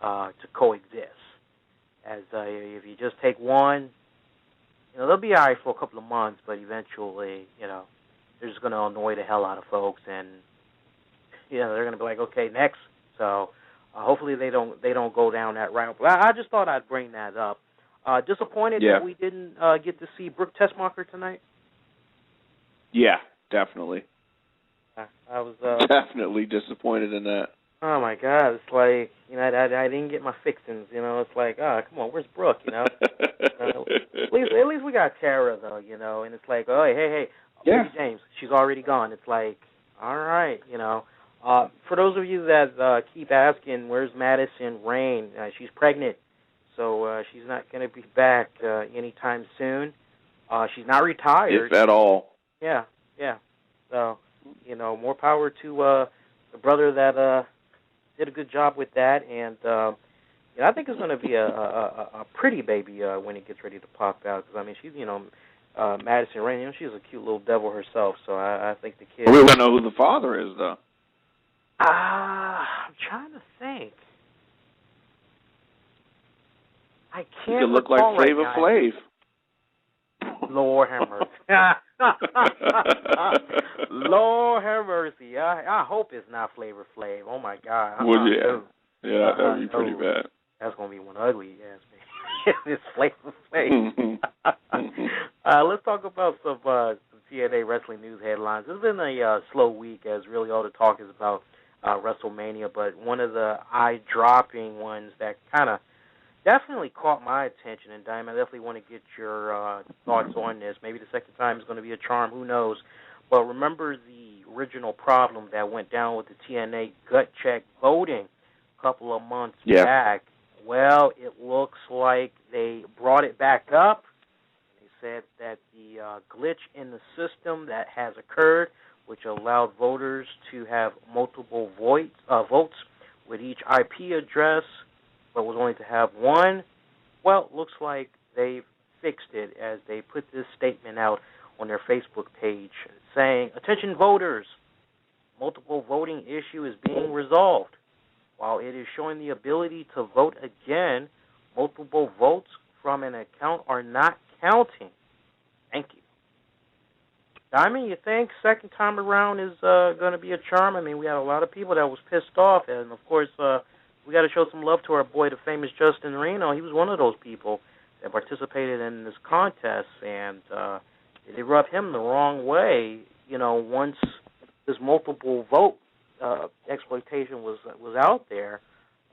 to coexist. As if you just take one, you know, they'll be all right for a couple of months, but eventually, you know, they're just going to annoy the hell out of folks, and you know, they're going to be like, okay, next. So hopefully they don't go down that route. But I just thought I'd bring that up. Disappointed that we didn't get to see Brooke Tessmacher tonight? Yeah, definitely. I was definitely disappointed in that. Oh my God! It's like, you know, I didn't get my fixins. You know, it's like, oh, come on, where's Brooke? You know, at least we got Tara though. You know, and it's like, oh, hey, Baby James, she's already gone. It's like, all right, you know. For those of you that keep asking, where's Madison Rayne? She's pregnant, so she's not going to be back anytime soon. She's not retired, if at all. Yeah. So, you know, more power to the brother that did a good job with that, and you know, I think it's going to be a pretty baby when it gets ready to pop out. Because I mean, she's, you know, Madison Rayne, you know, she's a cute little devil herself. So I think the kid. We don't know who the father is, though. I'm trying to think. I can't. He could look like Flavor Flav. Lord have mercy. Lord have mercy. I hope it's not Flavor Flav. Oh my God. Yeah, that would be pretty bad. That's gonna be one ugly ass man. It's Flavor Flav. Let's talk about some TNA wrestling news headlines. It's been a slow week, as really all the talk is about WrestleMania, but one of the eye-dropping ones that kind of definitely caught my attention, and Diamond, I definitely want to get your thoughts on this. Maybe the second time is going to be a charm, who knows. But remember the original problem that went down with the TNA Gut Check voting a couple of months back? Well, it looks like they brought it back up. They said that the glitch in the system that has occurred, which allowed voters to have multiple votes with each IP address, but was only to have one. Well, it looks like they've fixed it, as they put this statement out on their Facebook page saying, "Attention voters, multiple voting issue is being resolved. While it is showing the ability to vote again, multiple votes from an account are not counting. Thank you." Diamond, you think second time around is going to be a charm? I mean, we had a lot of people that was pissed off, and of course, we got to show some love to our boy, the famous Justin Reno. He was one of those people that participated in this contest, and it rubbed him the wrong way. You know, once this multiple vote exploitation was out there,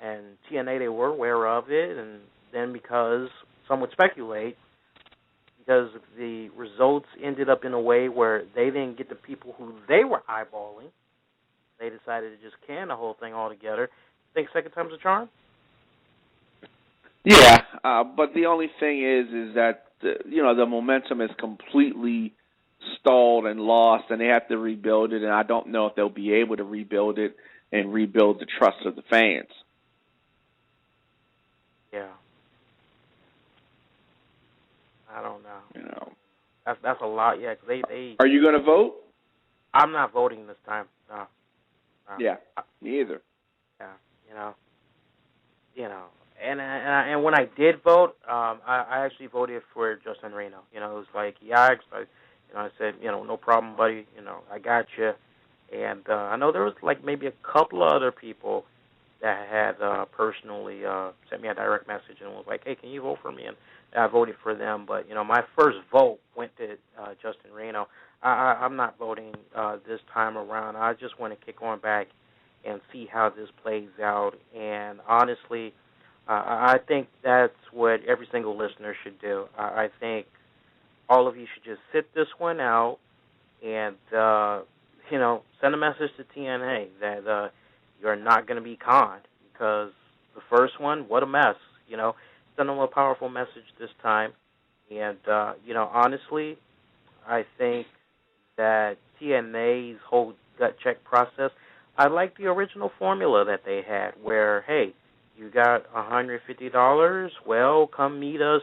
and TNA, they were aware of it, and then because some would speculate, because the results ended up in a way where they didn't get the people who they were eyeballing, they decided to just can the whole thing altogether. Think second time's a charm? Yeah, but the only thing is that the momentum is completely stalled and lost, and they have to rebuild it. And I don't know if they'll be able to rebuild it and rebuild the trust of the fans. Yeah, I don't know. You know, that's a lot. Yeah, 'cause they. Are you going to vote? I'm not voting this time. No. Yeah, me either. Yeah, you know, and when I did vote, I actually voted for Justin Reno. You know, it was like he asked, I said, no problem, buddy. I got you. And I know there was like maybe a couple of other people that had personally sent me a direct message and was like, hey, can you vote for me? And I voted for them. But, my first vote went to Justin Reno. I'm not voting this time around. I just want to kick on back and see how this plays out. And honestly, I think that's what every single listener should do. I think all of you should just sit this one out and, send a message to TNA that you're not going to be conned, because the first one, what a mess. Send them a powerful message this time. And, honestly, I think that TNA's whole gut check process, I like the original formula that they had where, hey, you got $150, well, come meet us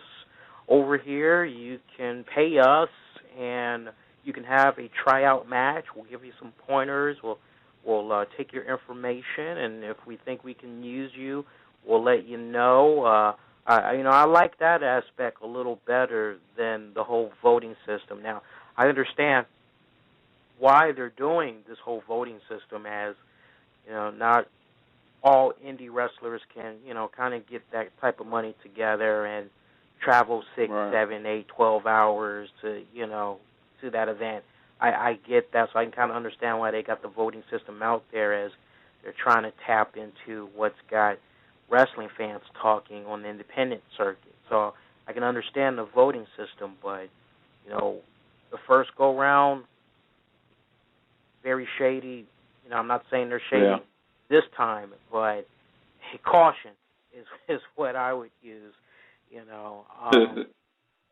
over here. You can pay us, and you can have a tryout match. We'll give you some pointers. We'll take your information, and if we think we can use you, we'll let you know. I like that aspect a little better than the whole voting system. Now, I understand why they're doing this whole voting system, as not all indie wrestlers can kind of get that type of money together and travel 6, 7, 8, 12 hours to to that event. I get that, so I can kind of understand why they got the voting system out there, as they're trying to tap into what's got wrestling fans talking on the independent circuit. So I can understand the voting system, but, the first go-round, very shady. I'm not saying they're shady this time, but caution is what I would use,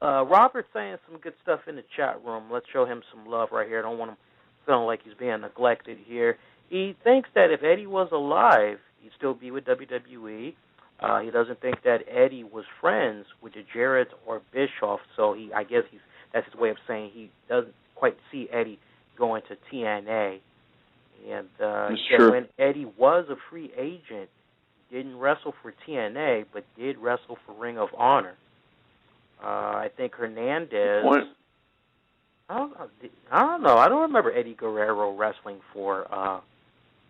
Robert's saying some good stuff in the chat room. Let's show him some love right here. I don't want him feeling like he's being neglected here. He thinks that if Eddie was alive, he'd still be with WWE. He doesn't think that Eddie was friends with the Jarretts or Bischoff, so I guess that's his way of saying he doesn't quite see Eddie going to TNA. And when Eddie was a free agent, he didn't wrestle for TNA, but did wrestle for Ring of Honor. I think Hernandez. I don't know. I don't remember Eddie Guerrero wrestling for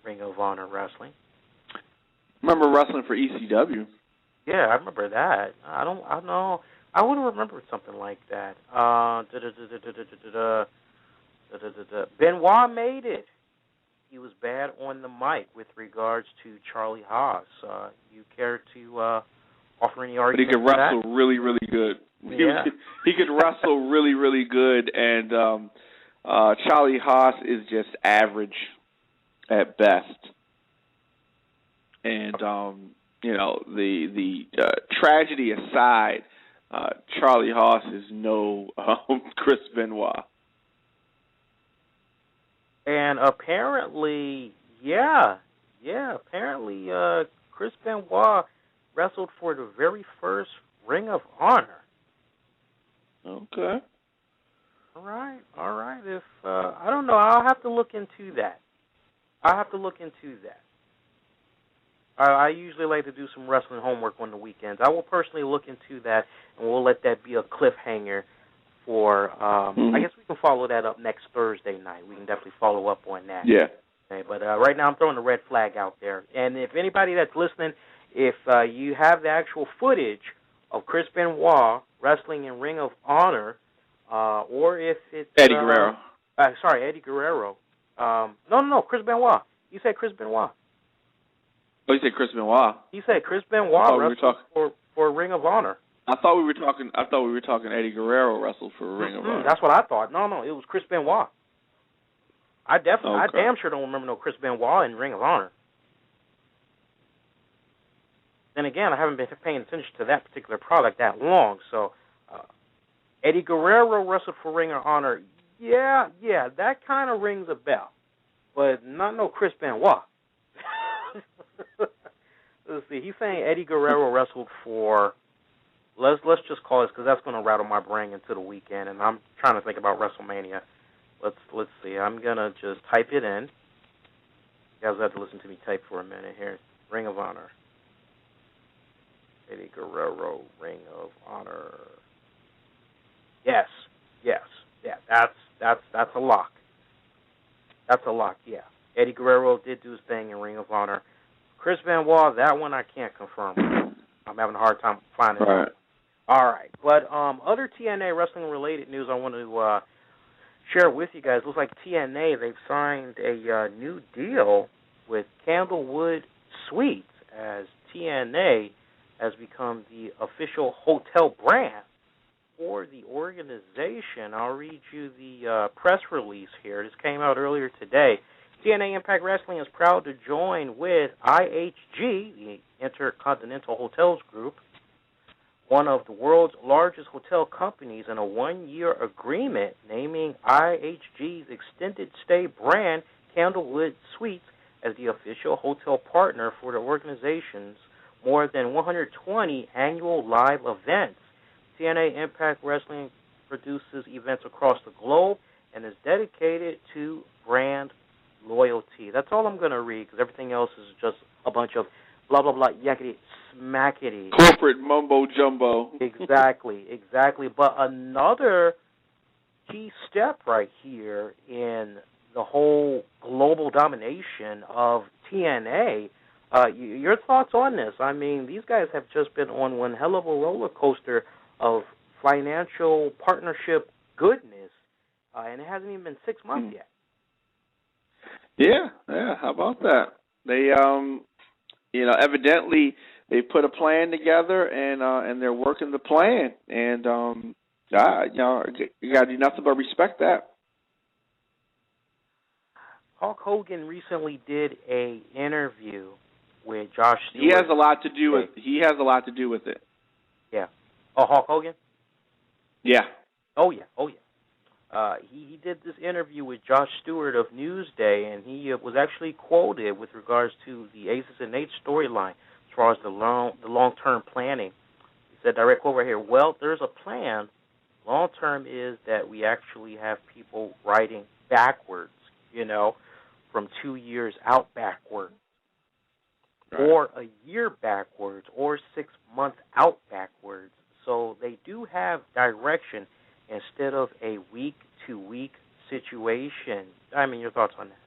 Ring of Honor Wrestling. Remember wrestling for ECW? Yeah, I remember that. I don't know. I would have remembered something like that. Benoit made it. He was bad on the mic with regards to Charlie Haas. You care to offer any argument? But he could wrestle really, really good. Yeah. He could wrestle really, really good, and Charlie Haas is just average at best. And the tragedy aside, Charlie Haas is no Chris Benoit. And apparently, apparently Chris Benoit wrestled for the very first Ring of Honor. Okay. All right. If I don't know, I'll have to look into that. I usually like to do some wrestling homework on the weekends. I will personally look into that, and we'll let that be a cliffhanger for, I guess we can follow that up next Thursday night. We can definitely follow up on that. Yeah. Okay, but right now I'm throwing a red flag out there. And if anybody that's listening, if you have the actual footage of Chris Benoit wrestling in Ring of Honor, or if it's... Eddie Guerrero. Eddie Guerrero. No, Chris Benoit. You said Chris Benoit. Oh, you said Chris Benoit. He said Chris Benoit wrestled for Ring of Honor. I thought we were talking Eddie Guerrero wrestled for Ring of Honor. That's what I thought. No, it was Chris Benoit. I damn sure don't remember no Chris Benoit in Ring of Honor. Then again, I haven't been paying attention to that particular product that long. So, Eddie Guerrero wrestled for Ring of Honor. Yeah, that kind of rings a bell, but not no Chris Benoit. Let's see. He's saying Eddie Guerrero wrestled for. Let's just call this, because that's going to rattle my brain into the weekend, and I'm trying to think about WrestleMania. Let's see. I'm gonna just type it in. You guys have to listen to me type for a minute here. Ring of Honor. Eddie Guerrero, Ring of Honor. Yes. Yeah. That's a lock. Yeah. Eddie Guerrero did do his thing in Ring of Honor. Chris Benoit, that one I can't confirm. I'm having a hard time finding it. Right. All right. But other TNA wrestling-related news I want to share with you guys. Looks like TNA, they've signed a new deal with Candlewood Suites, as TNA has become the official hotel brand for the organization. I'll read you the press release here. This came out earlier today. TNA Impact Wrestling is proud to join with IHG, the Intercontinental Hotels Group, one of the world's largest hotel companies, in a one-year agreement naming IHG's extended stay brand, Candlewood Suites, as the official hotel partner for the organization's more than 120 annual live events. TNA Impact Wrestling produces events across the globe and is dedicated to brand loyalty. That's all I'm going to read, because everything else is just a bunch of blah, blah, blah, yakety, smackety. Corporate mumbo-jumbo. Exactly. But another key step right here in the whole global domination of TNA, your thoughts on this? I mean, these guys have just been on one hell of a roller coaster of financial partnership goodness, and it hasn't even been 6 months yet. Yeah, how about that? They, evidently they put a plan together, and they're working the plan, and, you got to do nothing but respect that. Hulk Hogan recently did a interview with Josh Stewart. He has a lot to do with it. Yeah. Oh, Hulk Hogan? Yeah. Oh, yeah. He did this interview with Josh Stewart of Newsday, and he was actually quoted with regards to the Aces and Eights storyline as far as the long-term planning. He said, direct quote right here, well, there's a plan. Long-term is that we actually have people writing backwards, from 2 years out backwards, right, or a year backwards, or 6 months out backwards. So they do have direction instead of a week-to-week situation. I mean, your thoughts on that?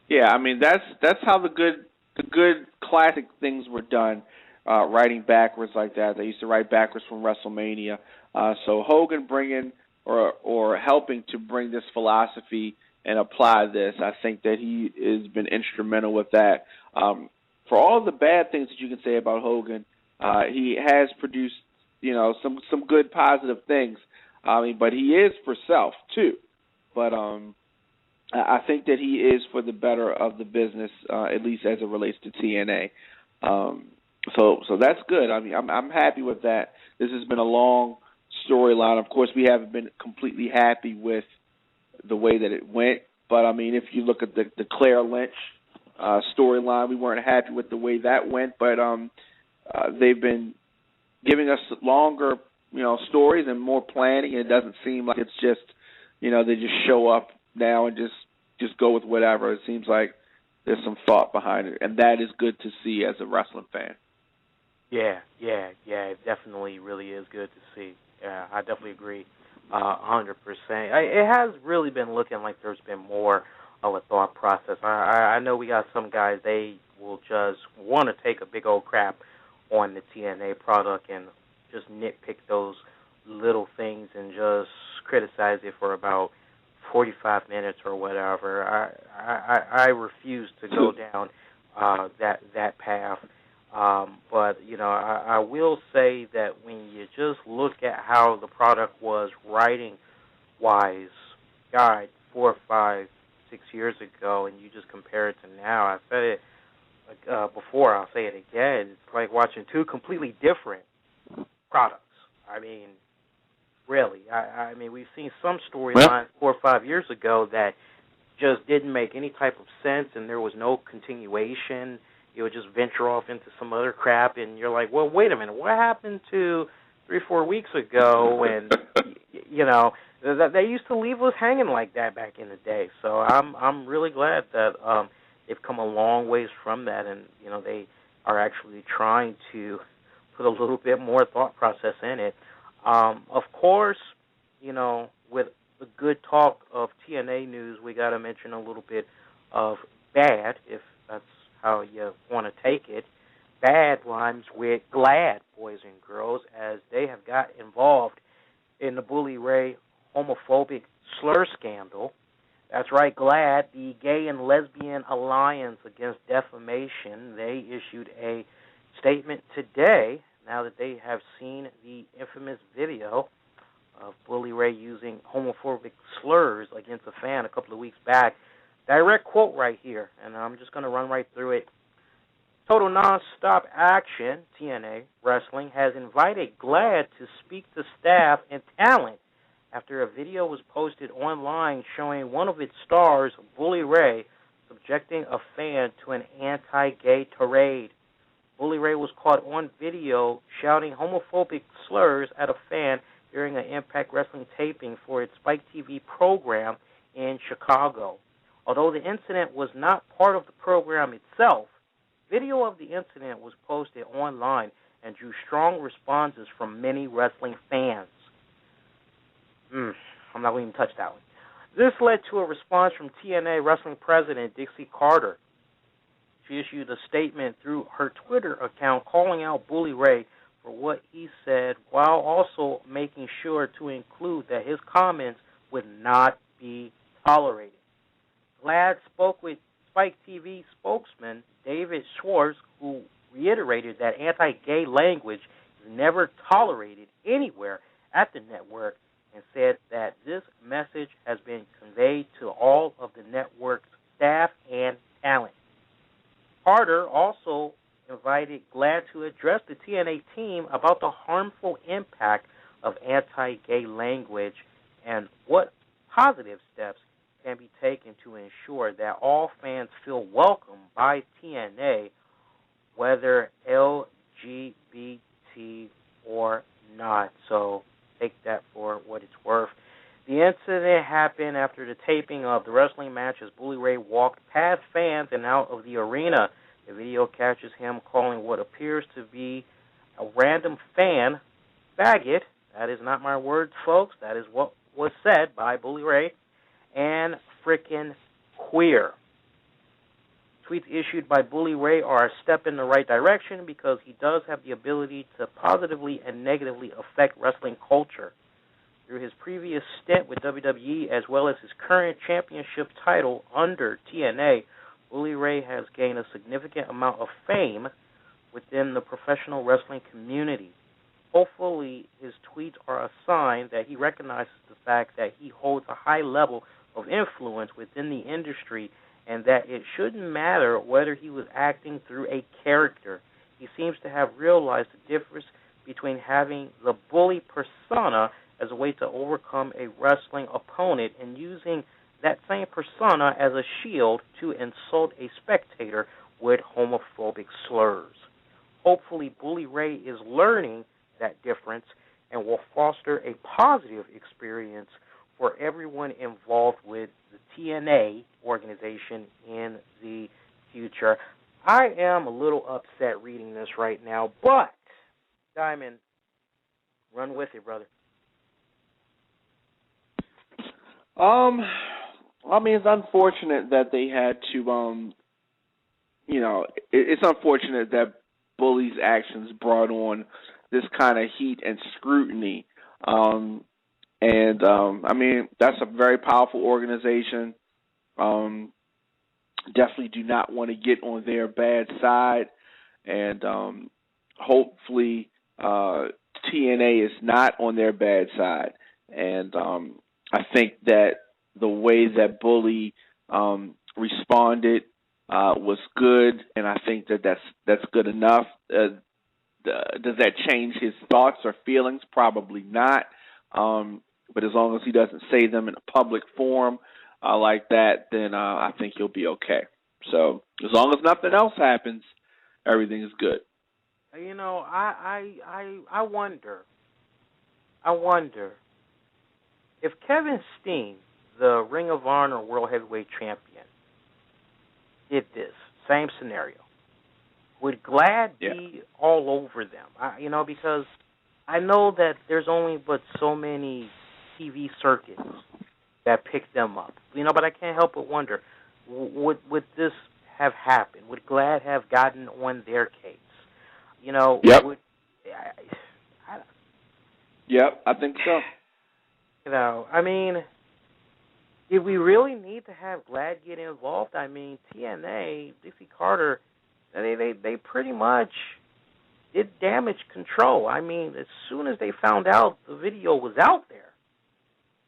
Yeah, I mean, that's how the good classic things were done, writing backwards like that. They used to write backwards from WrestleMania. So Hogan bringing or helping to bring this philosophy and apply this, I think that he has been instrumental with that. For all the bad things that you can say about Hogan, he has produced, some good positive things. But he is for self too. But I think that he is for the better of the business, at least as it relates to TNA. So that's good. I mean, I'm happy with that. This has been a long storyline. Of course, we haven't been completely happy with the way that it went. But, I mean, if you look at the Claire Lynch storyline, we weren't happy with the way that went. But they've been giving us longer, stories and more planning. And it doesn't seem like it's just, they just show up now and just go with whatever. It seems like there's some thought behind it. And that is good to see as a wrestling fan. Yeah, it definitely really is good to see. Yeah, I definitely agree. 100%. It has really been looking like there's been more of a thought process. I know we got some guys, they will just want to take a big old crap on the TNA product and just nitpick those little things and just criticize it for about 45 minutes or whatever. I refuse to go down that path. But, I will say that when you just look at how the product was writing-wise, God, 4, 5, 6 years ago, and you just compare it to now, I said it before, I'll say it again, it's like watching two completely different products. I mean, really. I mean, we've seen some storylines 4 or 5 years ago that just didn't make any type of sense, and there was no continuation. You would just venture off into some other crap, and you're like, well, wait a minute, what happened to 3 or 4 weeks ago? And, they used to leave us hanging like that back in the day. So I'm really glad that they've come a long ways from that, and, they are actually trying to put a little bit more thought process in it. Of course, with the good talk of TNA news, we got to mention a little bit of bad, if that's how you want to take it. Bad rhymes with glad, boys and girls, as they have got involved in the Bully Ray homophobic slur scandal. That's right, GLAAD, the Gay and Lesbian Alliance Against Defamation. They issued a statement today now that they have seen the infamous video of Bully Ray using homophobic slurs against a fan a couple of weeks back. Direct quote right here, and I'm just going to run right through it. Total Nonstop Action, TNA Wrestling, has invited GLAAD to speak to staff and talent after a video was posted online showing one of its stars, Bully Ray, subjecting a fan to an anti-gay tirade. Bully Ray was caught on video shouting homophobic slurs at a fan during an Impact Wrestling taping for its Spike TV program in Chicago. Although the incident was not part of the program itself, video of the incident was posted online and drew strong responses from many wrestling fans. I'm not going to touch that one. This led to a response from TNA Wrestling President Dixie Carter. She issued a statement through her Twitter account calling out Bully Ray for what he said, while also making sure to include that his comments would not be tolerated. GLAAD spoke with Spike TV spokesman David Schwartz, who reiterated that anti-gay language is never tolerated anywhere at the network, and said that this message has been conveyed to all of the network's staff and talent. Carter also invited GLAAD to address the TNA team about the harmful impact of anti-gay language and what positive steps can be taken to ensure that all fans feel welcome by TNA, whether LGBT or not. So take that for what it's worth. The incident happened after the taping of the wrestling match as Bully Ray walked past fans and out of the arena. The video catches him calling what appears to be a random fan faggot. That is not my words, folks. That is what was said by Bully Ray. And frickin' queer. Tweets issued by Bully Ray are a step in the right direction because he does have the ability to positively and negatively affect wrestling culture. Through his previous stint with WWE as well as his current championship title under TNA, Bully Ray has gained a significant amount of fame within the professional wrestling community. Hopefully, his tweets are a sign that he recognizes the fact that he holds a high level of influence within the industry and that it shouldn't matter whether he was acting through a character. He seems to have realized the difference between having the bully persona as a way to overcome a wrestling opponent and using that same persona as a shield to insult a spectator with homophobic slurs. Hopefully, Bully Ray is learning that difference and will foster a positive experience for everyone involved with the TNA organization in the future. I am a little upset reading this right now, but, Diamond, run with it, brother. I mean, it's unfortunate that they had to, it's unfortunate that Bully's actions brought on this kind of heat and scrutiny. I mean, that's a very powerful organization. Definitely do not want to get on their bad side. And hopefully TNA is not on their bad side. And I think that the way that Bully responded was good, and I think that that's good enough. Does that change his thoughts or feelings? Probably not. But as long as he doesn't say them in a public forum like that, then I think he'll be okay. So as long as nothing else happens, everything is good. You know, I wonder if Kevin Steen, the Ring of Honor World Heavyweight Champion, did this same scenario, would GLAAD be all over them? Because I know that there's only but so many TV circuits that pick them up. But I can't help but wonder, would this have happened? Would GLAAD have gotten on their case? Yep. Yep, I think so. I mean, did we really need to have GLAAD get involved? I mean, TNA, Dixie Carter, they pretty much, did damage control. I mean, as soon as they found out the video was out there,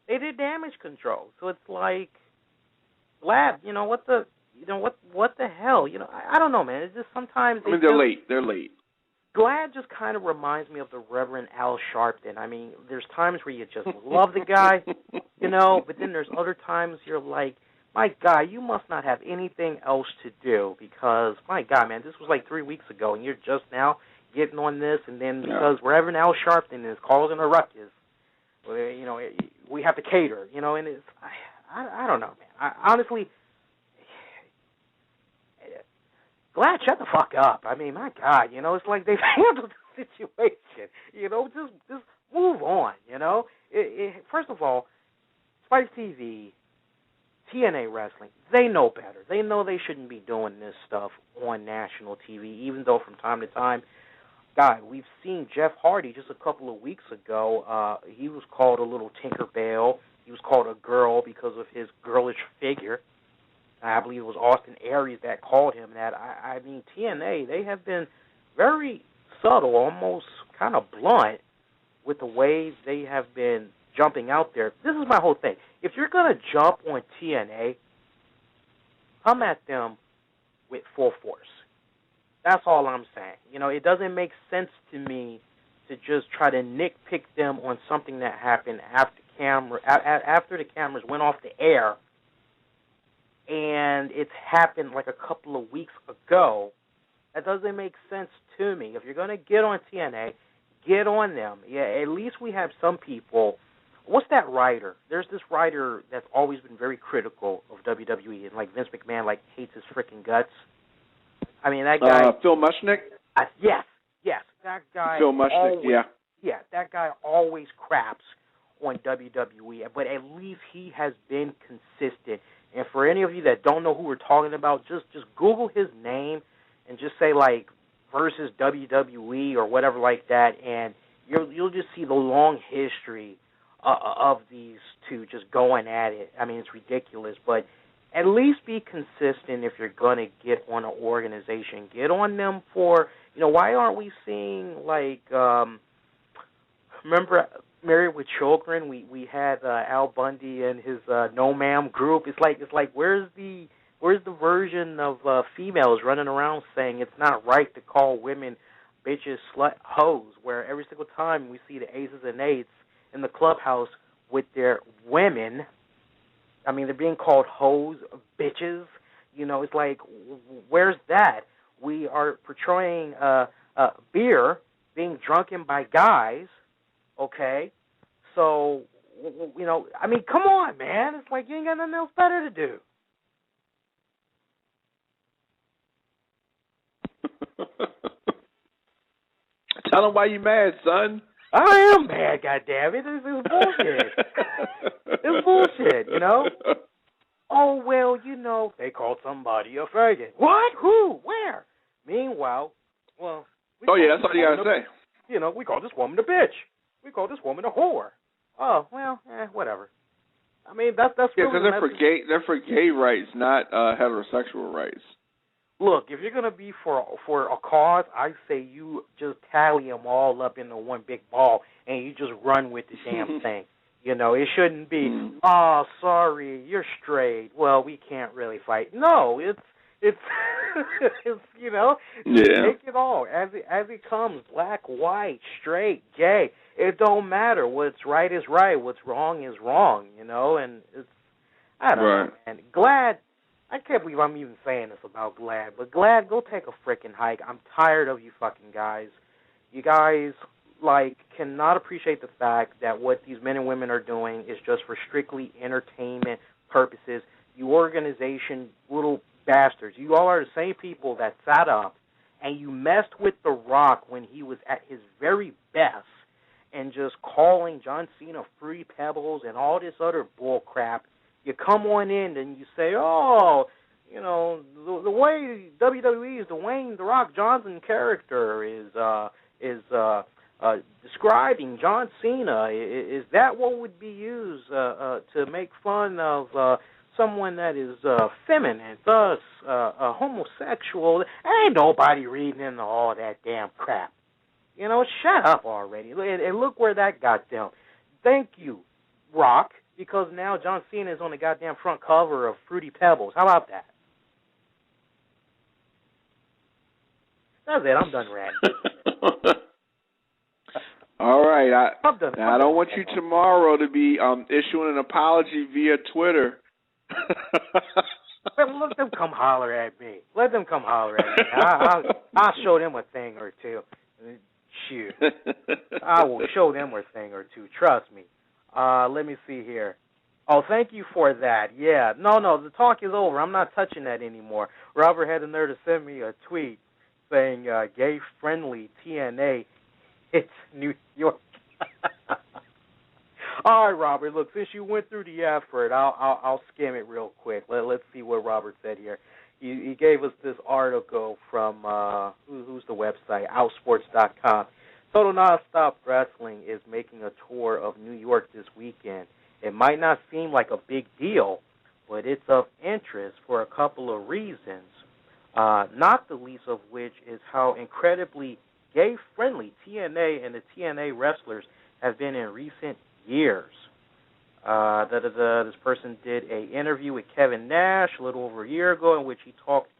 they did damage control. So it's like, Glad, what the hell? I don't know, man. It's just sometimes they're late. They're late. Glad just kind of reminds me of the Reverend Al Sharpton. I mean, there's times where you just love the guy, but then there's other times you're like, my God, you must not have anything else to do because, my God, man, this was like 3 weeks ago, and you're just now getting on this, and then because Reverend Al Sharpton is causing a ruckus, we have to cater, and it's, I don't know, man. I honestly, Glad, shut the fuck up. I mean, my God, it's like they've handled the situation. Just move on, First of all, Spice TV, TNA Wrestling, they know better. They know they shouldn't be doing this stuff on national TV, even though from time to time, God, we've seen Jeff Hardy just a couple of weeks ago. He was called a little Tinkerbell. He was called a girl because of his girlish figure. I believe it was Austin Aries that called him that. I mean, TNA, they have been very subtle, almost kind of blunt with the way they have been jumping out there. This is my whole thing. If you're going to jump on TNA, come at them with full force. That's all I'm saying. It doesn't make sense to me to just try to nitpick them on something that happened after the cameras went off the air, and it's happened like a couple of weeks ago. That doesn't make sense to me. If you're going to get on TNA, get on them. Yeah, at least we have some people. What's that writer? There's this writer that's always been very critical of WWE, and like Vince McMahon, hates his freaking guts. I mean, that guy. Phil Mushnick? Yes. That guy. Phil Mushnick, yeah. Yeah, that guy always craps on WWE, but at least he has been consistent. And for any of you that don't know who we're talking about, just Google his name and just say, versus WWE or whatever like that, and you'll just see the long history of these two just going at it. I mean, it's ridiculous, but at least be consistent if you're going to get on an organization. Get on them for, why aren't we seeing, remember Married with Children? We had Al Bundy and his No Ma'am group. It's like where's the version of females running around saying it's not right to call women bitches, slut, hoes, where every single time we see the aces and eights in the clubhouse with their women, I mean, they're being called hoes, bitches. It's like, where's that? We are portraying beer being drunken by guys, okay? So, I mean, come on, man. It's like you ain't got nothing else better to do. Tell them why you mad, son. I am mad, goddammit. This is bullshit. It's bullshit, Oh, well, they called somebody a faggot. What? Who? Where? Meanwhile, that's all you got to say. We call this woman a bitch. We call this woman a whore. Oh, well, whatever. I mean, that's really because they're for gay rights, not heterosexual rights. Look, if you're going to be for a cause, I say you just tally them all up into one big ball and you just run with the damn thing. It shouldn't be, oh, sorry, you're straight. Well, we can't really fight. No, it's it's take it all as it comes, black, white, straight, gay. It don't matter. What's right is right. What's wrong is wrong, and it's, I don't know, man. Glad, I can't believe I'm even saying this about Glad, but Glad, go take a freaking hike. I'm tired of you fucking guys. You guys, cannot appreciate the fact that what these men and women are doing is just for strictly entertainment purposes. You organization, little bastards. You all are the same people that sat up and you messed with The Rock when he was at his very best and just calling John Cena Fruity Pebbles and all this other bull crap. You come on in and you say, oh, the way WWE's Dwayne The Rock Johnson character is describing John Cena. Is that what would be used to make fun of someone that is feminine, thus homosexual? Ain't nobody reading into all that damn crap. Shut up already. And look where that got them. Thank you, Rock, because now John Cena is on the goddamn front cover of Fruity Pebbles. How about that? That's it. I'm done ranting. All right. I don't want you ranting. tomorrow to be issuing an apology via Twitter. Let them come holler at me. Let them come holler at me. I'll show them a thing or two. Shoot. I will show them a thing or two. Trust me. Let me see here. Oh, thank you for that. Yeah. No, the talk is over. I'm not touching that anymore. Robert had the nerve to send me a tweet saying gay-friendly TNA hits New York. All right, Robert, look, since you went through the effort, I'll skim it real quick. Let's see what Robert said here. He gave us this article from, who's the website, outsports.com. Total Nonstop Wrestling is making a tour of New York this weekend. It might not seem like a big deal, but it's of interest for a couple of reasons, not the least of which is how incredibly gay-friendly TNA and the TNA wrestlers have been in recent years. This person did an interview with Kevin Nash a little over a year ago in which he talked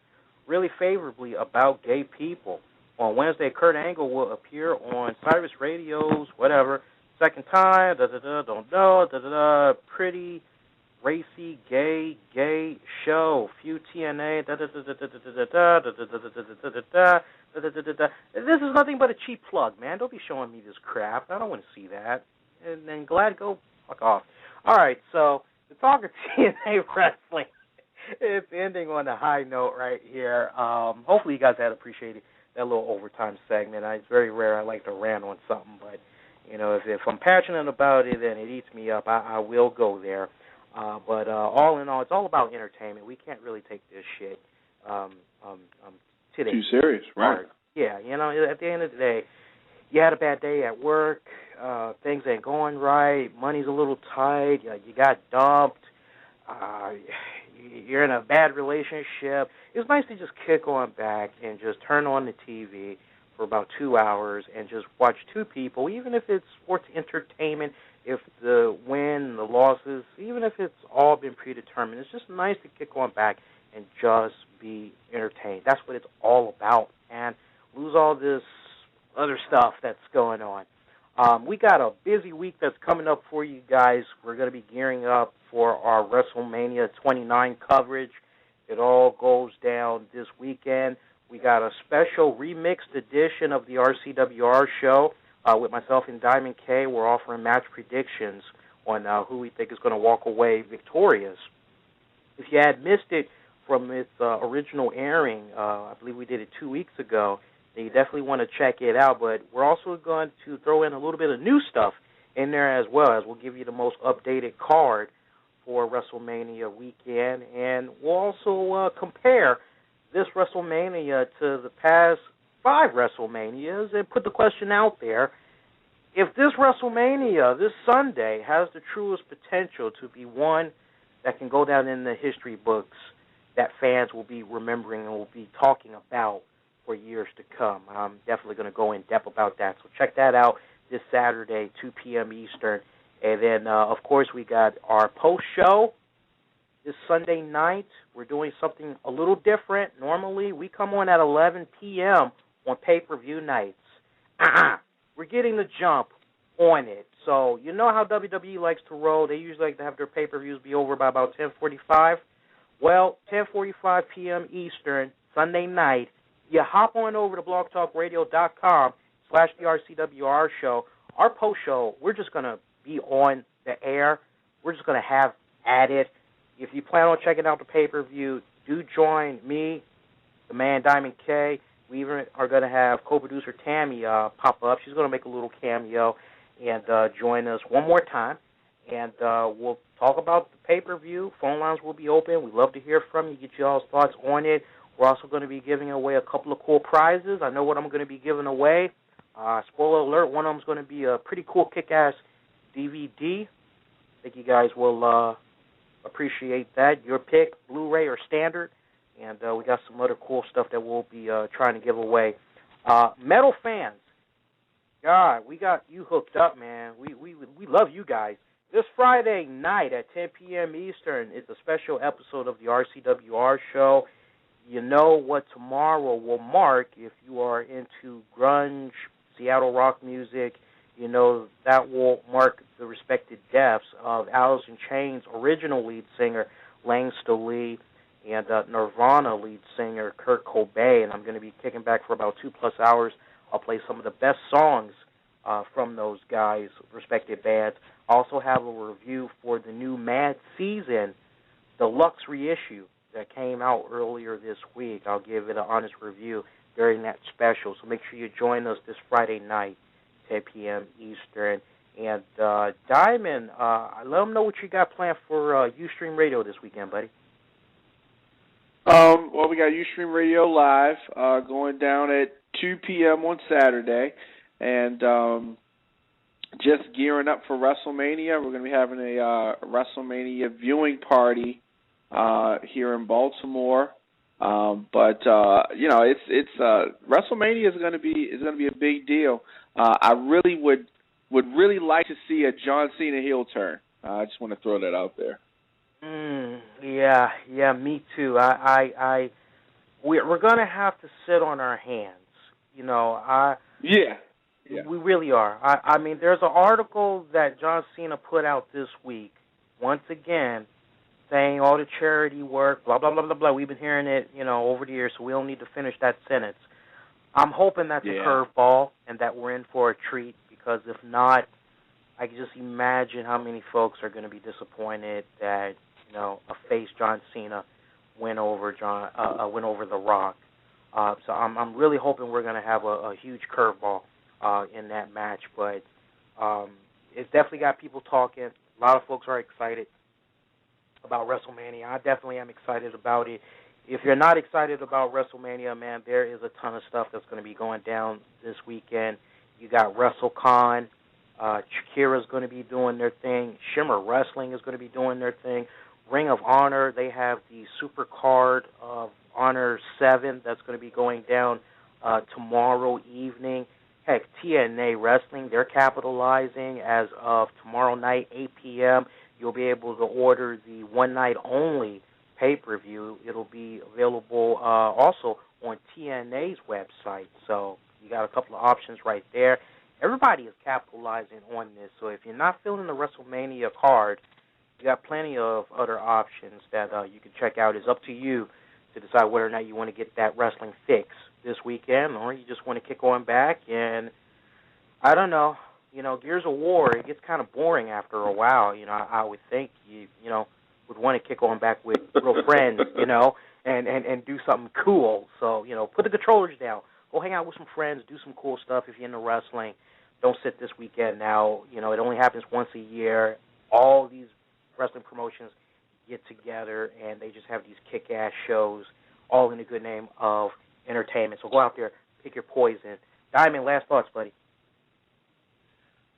really favorably about gay people. On Wednesday, Kurt Angle will appear on Cyrus Radio's whatever, second time, don't know, pretty racy gay show, few TNA, This is nothing but a cheap plug, man. Don't be showing me this crap. I don't want to see that. And then glad go fuck off. All right, so the talk of TNA Wrestling, it's ending on a high note right here. Hopefully you guys had appreciated that little overtime segment. It's very rare I like to rant on something, but if I'm passionate about it and it eats me up, I will go there. But all in all, it's all about entertainment. We can't really take this shit too serious, right? Yeah, at the end of the day, you had a bad day at work, things ain't going right, money's a little tight, you got dumped, you're in a bad relationship. It's nice to just kick on back and just turn on the TV for about 2 hours and just watch two people, even if it's sports entertainment, if the win, the losses, even if it's all been predetermined. It's just nice to kick on back and just be entertained. That's what it's all about, and lose all this other stuff that's going on. We got a busy week that's coming up for you guys. We're going to be gearing up for our WrestleMania 29 coverage. It all goes down this weekend. We got a special remixed edition of the RCWR show with myself and Diamond K. We're offering match predictions on who we think is going to walk away victorious. If you had missed it from its original airing, I believe we did it 2 weeks ago, then you definitely want to check it out. But we're also going to throw in a little bit of new stuff in there as well, as we'll give you the most updated card for WrestleMania weekend. And we'll also compare this WrestleMania to the past 5 WrestleManias and put the question out there, if this WrestleMania, this Sunday, has the truest potential to be one that can go down in the history books that fans will be remembering and will be talking about for years to come. I'm definitely going to go in depth about that. So check that out this Saturday, 2 p.m. Eastern. And then, of course, we got our post-show this Sunday night. We're doing something a little different. Normally, we come on at 11 p.m. on pay-per-view nights. We're getting the jump on it. So you know how WWE likes to roll. They usually like to have their pay-per-views be over by about 10:45. Well, 10:45 p.m. Eastern, Sunday night, you hop on over to blogtalkradio.com/the RCWR show. Our post-show, we're just going to be on the air. We're just going to have at it. If you plan on checking out the pay-per-view, do join me, the man Diamond K. We even are going to have co-producer Tammy pop up. She's going to make a little cameo and join us one more time. And we'll talk about the pay-per-view. Phone lines will be open. We'd love to hear from you, get y'all's thoughts on it. We're also going to be giving away a couple of cool prizes. I know what I'm going to be giving away. Spoiler alert, one of them is going to be a pretty cool kick-ass DVD. I think you guys will appreciate that. Your pick, Blu-ray or standard. And we got some other cool stuff that we'll be trying to give away. Metal fans, God, we got you hooked up, man. We love you guys. This Friday night at 10 p.m. Eastern is a special episode of the RCWR show. You know what tomorrow will mark if you are into grunge, Seattle rock music. You know that will mark the respected deaths of Alice in Chains' original lead singer, Langsta Lee, and Nirvana lead singer, Kurt Cobain. I'm going to be kicking back for about 2+ hours. I'll play some of the best songs from those guys' respective bands. I also have a review for the new Mad Season Deluxe reissue that came out earlier this week. I'll give it an honest review during that special. So make sure you join us this Friday night, 10 p.m. Eastern. And Diamond, let them know what you got planned for Ustream Radio this weekend, buddy. Well, we got Ustream Radio Live going down at 2 p.m. on Saturday, and just gearing up for WrestleMania. We're going to be having a WrestleMania viewing party here in Baltimore. But you know, it's WrestleMania is going to be a big deal. I really would really like to see a John Cena heel turn. I just want to throw that out there. Yeah, me too. We're going to have to sit on our hands. You know, Yeah. We really are. I mean, there's an article that John Cena put out this week, once again, saying all the charity work, blah, blah, blah, blah, blah. We've been hearing it, you know, over the years, so we don't need to finish that sentence. I'm hoping that's a curveball and that we're in for a treat, because if not, I can just imagine how many folks are going to be disappointed that, you know, a face John Cena went over The Rock. So I'm really hoping we're going to have a huge curveball in that match. But it's definitely got people talking. A lot of folks are excited about WrestleMania. I definitely am excited about it. If you're not excited about WrestleMania, man, there is a ton of stuff that's going to be going down this weekend. You got WrestleCon. Shakira's going to be doing their thing. Shimmer Wrestling is going to be doing their thing. Ring of Honor, they have the Super Card of Honor 7 that's going to be going down tomorrow evening. Heck, TNA Wrestling, they're capitalizing as of tomorrow night, 8 p.m. You'll be able to order the one-night-only pay-per-view. It'll be available also on TNA's website. So you got a couple of options right there. Everybody is capitalizing on this. So if you're not feeling the WrestleMania card, you got plenty of other options that you can check out. It's up to you to decide whether or not you want to get that wrestling fix this weekend, or you just want to kick on back. And I don't know, you know, Gears of War, it gets kind of boring after a while. You know, I would think you know, would want to kick on back with real friends, you know, and do something cool. So, you know, put the controllers down. Go hang out with some friends, do some cool stuff if you're into wrestling. Don't sit this weekend now. You know, it only happens once a year. All these wrestling promotions get together, and they just have these kick-ass shows, all in the good name of entertainment. So go out there, pick your poison. Diamond, last thoughts, buddy.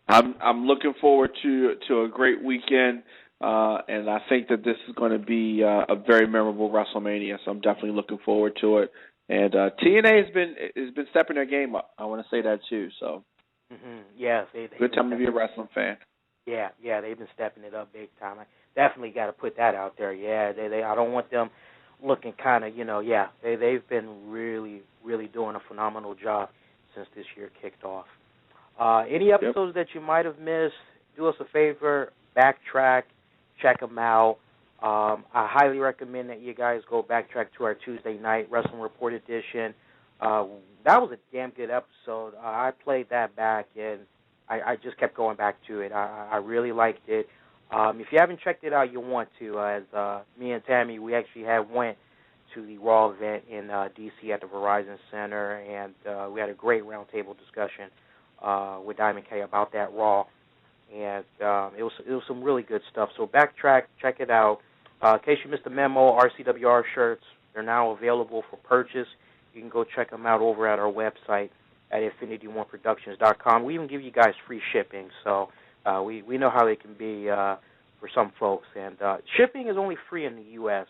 I'm looking forward to a great weekend, and I think that this is going to be a very memorable WrestleMania. So I'm definitely looking forward to it. And TNA has been stepping their game up. I want to say that too. So yeah, good time to be a wrestling fan. Yeah, they've been stepping it up big time. I definitely got to put that out there. Yeah, they I don't want them looking kind of, you know, they've been really, really doing a phenomenal job since this year kicked off. Any episodes that you might have missed, do us a favor, backtrack, check them out. I highly recommend that you guys go backtrack to our Tuesday night Wrestling Report edition. That was a damn good episode. I played that back, and I just kept going back to it. I really liked it. If you haven't checked it out, you'll want to. As me and Tammy, we actually went to the Raw event in D.C. at the Verizon Center, and we had a great roundtable discussion with Diamond K about that Raw, and it was some really good stuff. So backtrack, check it out. In case you missed the memo, RCWR shirts, they're now available for purchase. You can go check them out over at our website at InfinityOneProductions.com. We even give you guys free shipping, so we know how it can be for some folks. And shipping is only free in the U.S.,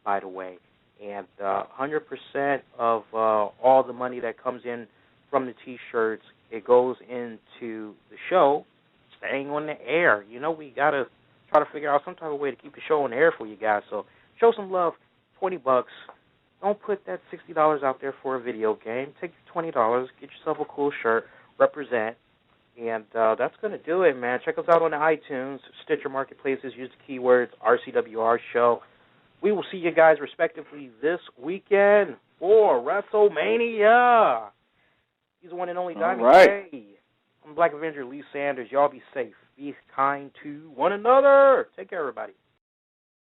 by the way. And 100% of all the money that comes in from the T-shirts it goes into the show staying on the air. You know, we got to try to figure out some type of way to keep the show on the air for you guys. So show some love, $20. Don't put that $60 out there for a video game. Take your $20, get yourself a cool shirt, represent, and that's going to do it, man. Check us out on the iTunes, Stitcher Marketplaces. Use the keywords RCWR Show. We will see you guys respectively this weekend for WrestleMania. He's the one and only Diamond J. I'm Black Avenger Lee Sanders. Y'all be safe. Be kind to one another. Take care, everybody.